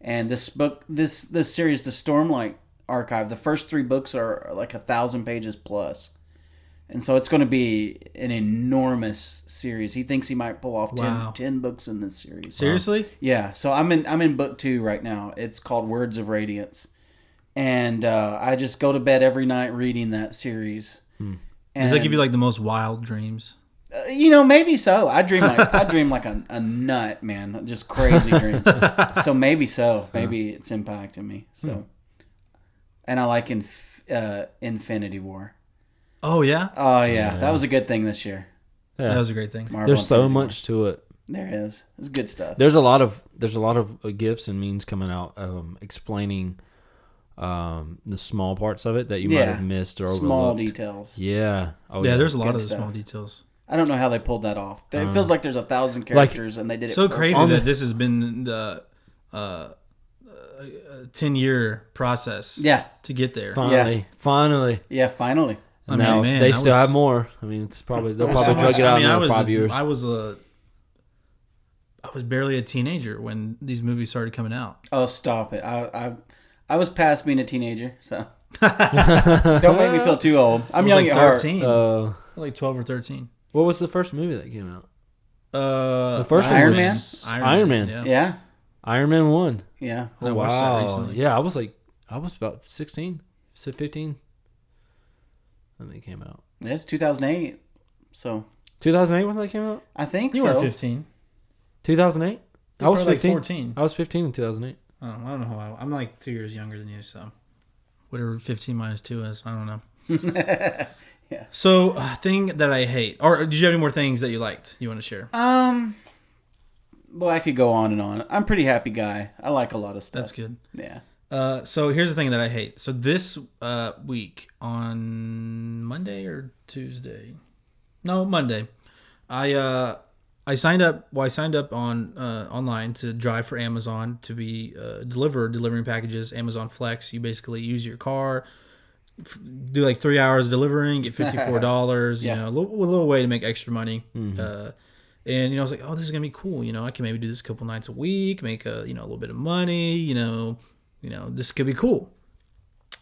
And this series, the Stormlight Archive, the first 3 books are like 1,000 pages plus. And so it's going to be an enormous series. He thinks he might pull off 10 books in this series. Seriously? Yeah. So I'm in book 2 right now. It's called Words of Radiance. And I just go to bed every night reading that series. Does that give you like the most wild dreams? Maybe so. I dream like a nut, man. Just crazy dreams. So maybe so. Maybe it's impacting me. So, and I like Infinity War. Oh yeah. Oh yeah. That was a good thing this year. Yeah. That was a great thing. Marvel There's so much to it. There is. It's good stuff. There's a lot of gifts and means coming out explaining the small parts of it that you might have missed or overlooked. Small details. Yeah. Oh yeah. There's a lot of small details. I don't know how they pulled that off. It feels like there's 1,000 characters and they did it so crazy that this has been the 10-year process. To get there. Finally. Yeah, finally. And now they still have more. I mean, they'll probably drag it out in 5 years. I was barely a teenager when these movies started coming out. Oh, stop it! I was past being a teenager, so don't make me feel too old. I'm young at heart. Like 12 or 13. What was the first movie that came out? The first Iron one Man. was Iron Man. Yeah. Iron Man 1. Yeah. Oh, watched that recently. Yeah, I was about 16, 15 when they came out. Yeah, it's 2008. So 2008 when they came out? I think you so. were 15. 2008? I was 15. Like 14. I was 15 in 2008. I don't know how I'm like 2 years younger than you, so whatever 15 minus 2 is, I don't know. Yeah. So, thing that I hate, or did you have any more things that you liked you want to share? Well, I could go on and on. I'm a pretty happy guy. I like a lot of stuff. That's good. Yeah. So here's the thing that I hate. So this week on Monday or Tuesday, no Monday, I signed up. Well, I signed up on online to drive for Amazon to be delivering packages. Amazon Flex. You basically use your car, do like 3 hours delivering, get $54. Yeah. You know, a little way to make extra money. Mm-hmm. And I was like, oh, this is gonna be cool. I can maybe do this a couple nights a week, make a little bit of money. This could be cool.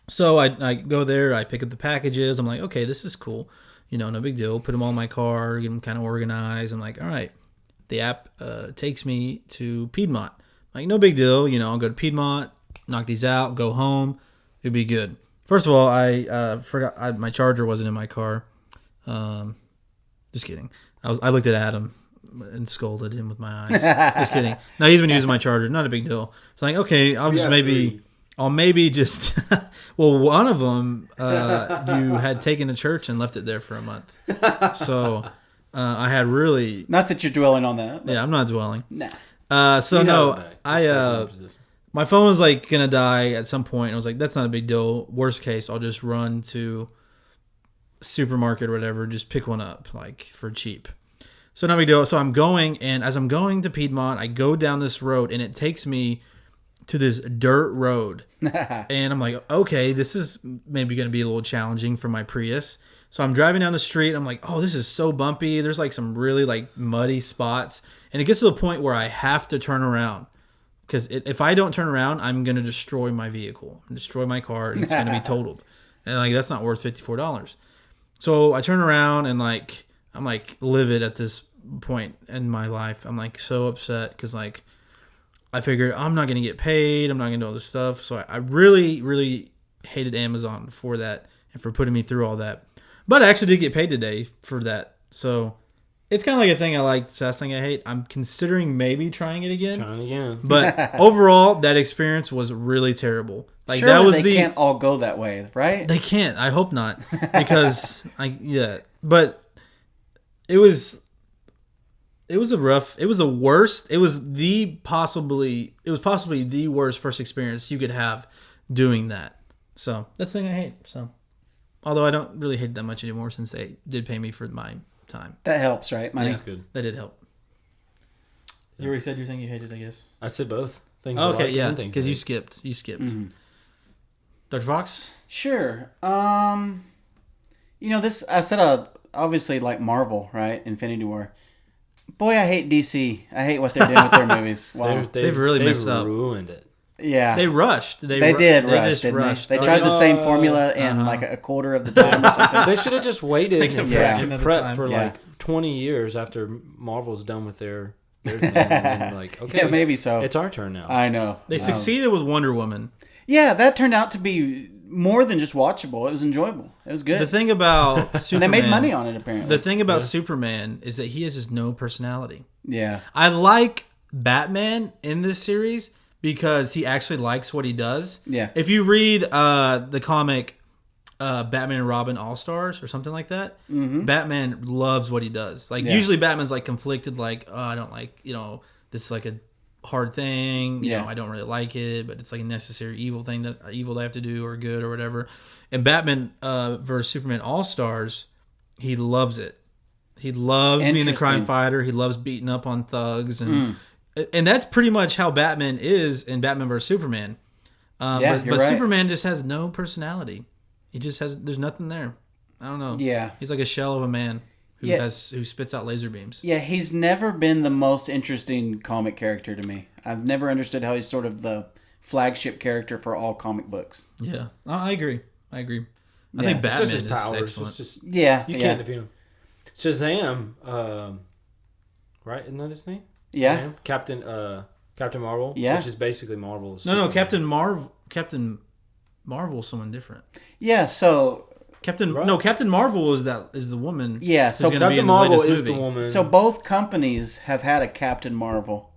So I go there, I pick up the packages. I'm like, okay, this is cool. No big deal. Put them all in my car, get them kind of organized. I'm like, all right. The app takes me to Piedmont. I'm like, no big deal. I'll go to Piedmont, knock these out, go home. It'd be good. First of all, I forgot my charger wasn't in my car. Just kidding. I looked at Adam and scolded him with my eyes. Just kidding. No, he's been using my charger. Not a big deal. So like, okay, I'll maybe just. Well, one of them you had taken to church and left it there for a month. So I had really. Not that you're dwelling on that. Yeah, I'm not dwelling. Nah. So no, my phone was like gonna die at some point. I was like, that's not a big deal. Worst case, I'll just run to supermarket or whatever, just pick one up like for cheap. So no big deal. So I'm going, and as I'm going to Piedmont, I go down this road, and it takes me to this dirt road. And I'm like, okay, this is maybe going to be a little challenging for my Prius. So I'm driving down the street. I'm like, oh, this is so bumpy. There's like some really like muddy spots. And it gets to the point where I have to turn around. Because if I don't turn around, I'm going to destroy my vehicle. Destroy my car, and it's going to be totaled. And like, that's not worth $54. So I turn around, and like, I'm like livid at this point in my life. I'm like so upset because like I figure I'm not going to get paid. I'm not going to do all this stuff. So I really, really hated Amazon for that and for putting me through all that. But I actually did get paid today for that. So it's kind of like a thing I like. It's the last thing I hate. I'm considering maybe trying it again. But overall, that experience was really terrible. Like surely that was they can't all go that way, right? They can't. I hope not. Because But it was the worst. It was possibly the worst first experience you could have doing that. So that's the thing I hate. So, although I don't really hate it that much anymore since they did pay me for my time. That helps, right? Money. That's good. That did help. You already said your thing you hated, I guess. I said both things. Okay, yeah, because you skipped. Mm-hmm. Dr. Fox? Sure. This I said obviously like Marvel, right? Infinity War. Boy, I hate DC. I hate what they're doing with their movies. Wow. They've really messed up. Ruined it. Yeah. They rushed. They did rush, didn't they? They tried the same formula in like a quarter of the time or something. They should have just waited and prepped for like 20 years after Marvel's done with their thing. And like, okay, yeah, maybe so. It's our turn now. I know. They succeeded with Wonder Woman. Yeah, that turned out to be more than just watchable. It was enjoyable. It was good. The thing about Superman... they made money on it, apparently. The thing about Superman is that he has just no personality. Yeah. I like Batman in this series because he actually likes what he does. Yeah. If you read the comic Batman and Robin All-Stars or something like that, Batman loves what he does. Like, usually Batman's like conflicted, like, oh, I don't like, this is like a hard thing, you know, I don't really like it, but it's like a necessary evil thing that I have to do, or good or whatever. And Batman versus Superman All-Stars, he loves it. He loves being the crime fighter. He loves beating up on thugs, and that's pretty much how Batman is in Batman versus Superman. But right. Superman just has no personality. He just has. There's nothing there. I don't know. Yeah, he's like a shell of a man who spits out laser beams. Yeah, he's never been the most interesting comic character to me. I've never understood how he's sort of the flagship character for all comic books. Yeah, I agree. I think Batman it's just his is powers. excellent. It's just, you can't defeat him. Shazam, right? Isn't that his name? Yeah, Shazam? Captain Marvel. Yeah, which is basically Marvel's. No, Captain Marvel is someone different. Yeah, so Captain Marvel is the woman. Yeah, so Captain Marvel is the woman. So both companies have had a Captain Marvel.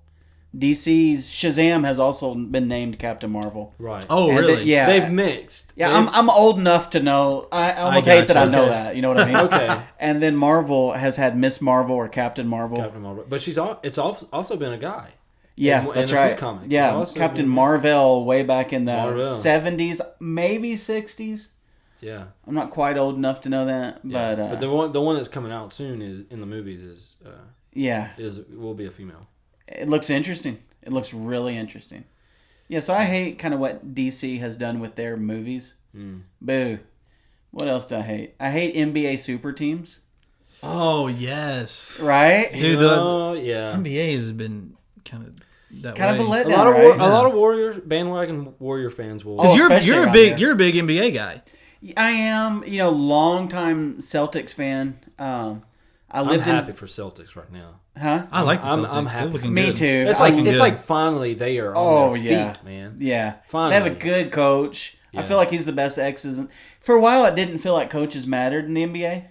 DC's Shazam has also been named Captain Marvel. Right. Oh, And really? yeah. They've mixed. Yeah, I'm old enough to know. I almost got hate that you. I know Okay. that. You know what I mean? Okay. And then Marvel has had Miss Marvel or Captain Marvel. Captain Marvel. But it's also been a guy. Yeah, in that's a few right. comics. Yeah, It's also Captain been- Marvel way back in the Marvel. 70s, maybe 60s. Yeah. I'm not quite old enough to know that, Yeah. but the one that's coming out soon is in the movies will be a female. it looks interesting. It looks really interesting. Yeah, so I hate kind of what DC has done with their movies. Boo. What else do I hate? I hate NBA super teams. Oh, yes. Right? Dude, yeah. NBA has been kind of that Kind way. of a letdown, A lot of right? a lot of Warriors bandwagon Warrior fans will. Oh, Because especially you're a around big here. NBA guy. I am, longtime Celtics fan. I I'm lived happy for Celtics right now. Huh? I like the I'm Celtics. happy. They're looking Me good. too. It's I- like good. it's like finally they are on their yeah. feet, man. Yeah. Finally. They have a good coach. I Yeah. feel like he's the best X's. For a while, it didn't feel like coaches mattered in the NBA.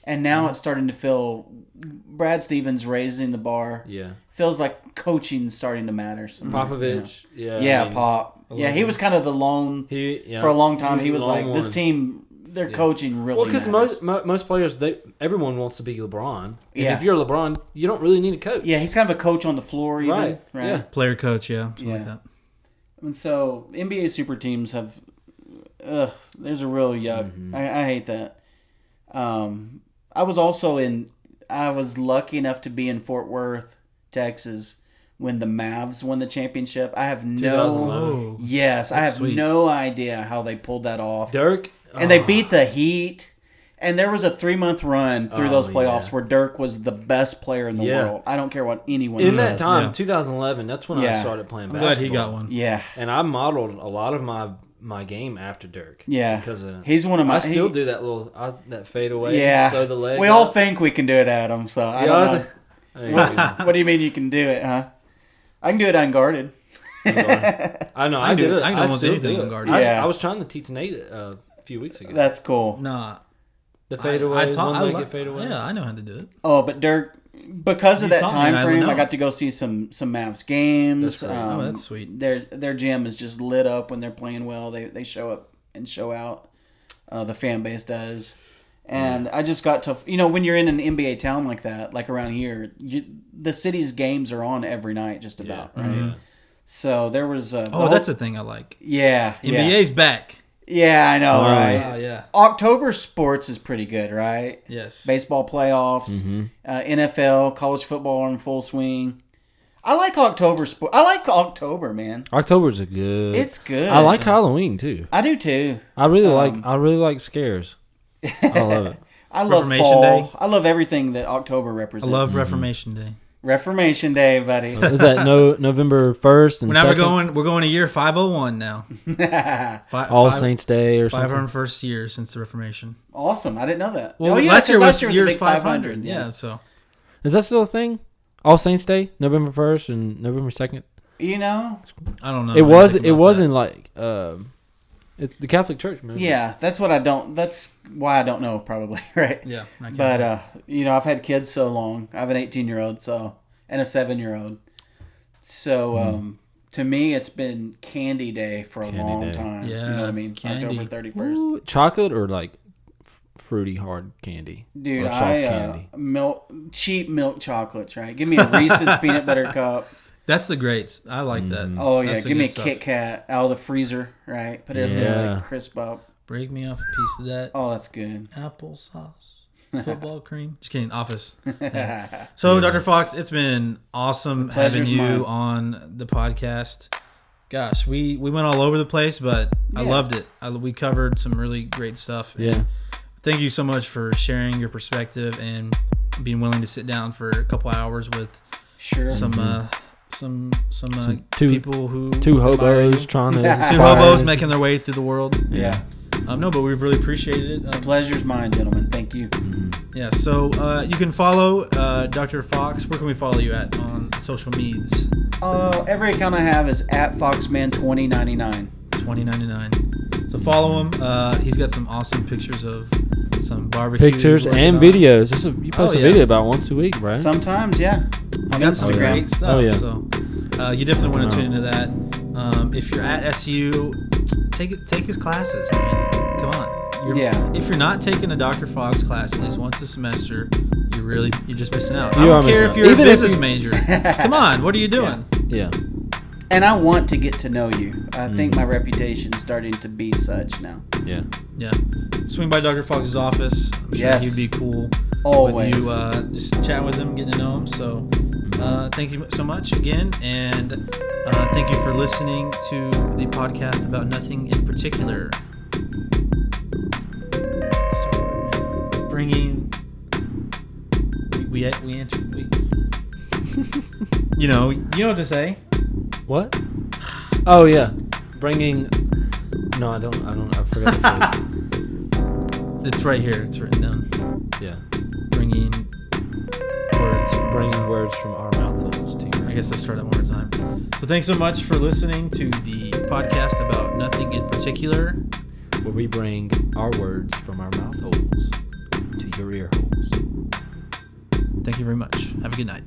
And now it's starting to feel Brad Stevens raising the bar. Yeah. Feels like coaching's starting to matter. Popovich. Yeah. Yeah, I mean, Pop. Yeah, he was kind of the lone for a long time. He was like, this team, their coaching really Well, because matters. most players, everyone wants to be LeBron. And Yeah. if you're LeBron, you don't really need a coach. Yeah, he's kind of a coach on the floor even. Right. Yeah. Player coach, yeah. Something like Yeah. that. And so NBA super teams have, there's a real yuck. Mm-hmm. I hate that. I was lucky enough to be in Fort Worth, Texas, when the Mavs won the championship. I have 2011. yes, I have sweet. no idea how they pulled that off. Dirk. And they beat the Heat. And there was a 3-month run through those playoffs yeah. where Dirk was the best player in the Yeah. world. I don't care what anyone In says. that time, Yeah. 2011, that's when I Yeah. started playing I'm basketball. glad he got one. Yeah. And I modeled a lot of my game after Dirk. Yeah. Because of, He's one of my... I still do that that fade away. Yeah. Throw the leg. We all up. think we can do it, Adam, so I Yeah, don't know. I What do you mean you can do it, huh? I can do it unguarded. I know. I I do do it. it. I can I almost still anything do it. unguarded. Yeah. I was trying to teach Nate a few weeks ago. That's cool. Nah. The fade away, I one-legged fade away. Yeah, I know how to do it. Oh, but Dirk, because of You that taught me time and I would frame, I know. got to go see some Mavs games. That's great. Oh, that's sweet. Their gym is just lit up when they're playing well. They show up and show out. The fan base does. And I just got to, when you're in an NBA town like that, like around here, the city's games are on every night just about, right? Mm-hmm. So there was That's a thing I like. yeah. NBA's back. Yeah, I know, Oh, right? yeah. October sports is pretty good, right? Yes. Baseball playoffs, NFL, college football in full swing. I like October sport. I like October, man. October's a good. It's good. I like Halloween too. I do too. I really like scares. I love it. I love Reformation fall. Day. I love everything that October I represents. love Reformation Day. Reformation Day, buddy. Is that November 1st and Now 2nd? we're going to year 501 now. All Saints Day or something? 501st year since the Reformation. Awesome. I didn't know that. Well, oh, yeah, last 'cause year last was year year's a big 500. Yeah, so Is that still a thing? All Saints Day, November 1st and November 2nd. I don't know. It wasn't like the Catholic Church. Movie. Yeah, that's why I don't know, probably, right? Yeah. But, I've had kids so long. I have an 18-year-old and a 7-year-old. So, to me, it's been Candy Day for a long Day. time. Yeah, You know what I mean? candy. October 31st. Ooh, chocolate or like fruity hard candy? Dude, or soft candy? Cheap milk chocolates, right? Give me a Reese's peanut butter cup. That's the greats. I like that. Oh, yeah. That's the Give me a good stuff. Kit Kat out of the freezer, right? Put it up there, Yeah. like crisp up. Break me off a piece of that Oh, that's good. applesauce. Football cream. Just kidding. Office. Yeah. So, Dr. Fox, it's been awesome having pleasure's you mine. on the podcast. Gosh, we went all over the place, but I Yeah. loved it. We covered some really great stuff. And Yeah. thank you so much for sharing your perspective and being willing to sit down for a couple hours with Sure. some two- people who Two admire hobos you. trying to Two inspire hobos you. making their way through the world. Yeah. No, but we've really appreciated it. Pleasure's mine, gentlemen. Thank you. Yeah, so you can follow Dr. Fox. Where can we follow you at on social medias? Every account I have is at Foxman2099. 2099. So follow him. He's got some awesome pictures of some barbecue. Pictures and videos. You post a yeah. video about once a week, right? Sometimes, yeah. He's On got some Instagram. great stuff. Oh, yeah. So You definitely want to tune into that. If you're at SU, take his classes. I mean, come on. If you're not taking a Dr. Fogg's class at least once a semester, you're just missing out. I don't care if you're a business major. Come on, what are you doing? Yeah. And I want to get to know you. I think my reputation is starting to be such now. Yeah. Yeah. Swing by Dr. Fogg's office. I'm sure he'd be cool. Always. With you, just chat with him, getting to know him. So thank you so much again. And thank you for listening to the podcast about nothing in particular. Bringing... We answered... You know what to say. What? Oh yeah, bringing. No, I don't. I forgot the phrase. It's right here. It's written down. Yeah. Bringing words from our mouth holes to your. I guess let's try that one more time. So thanks so much for listening to the podcast about nothing in particular, where we bring our words from our mouth holes to your ear holes. Thank you very much. Have a good night.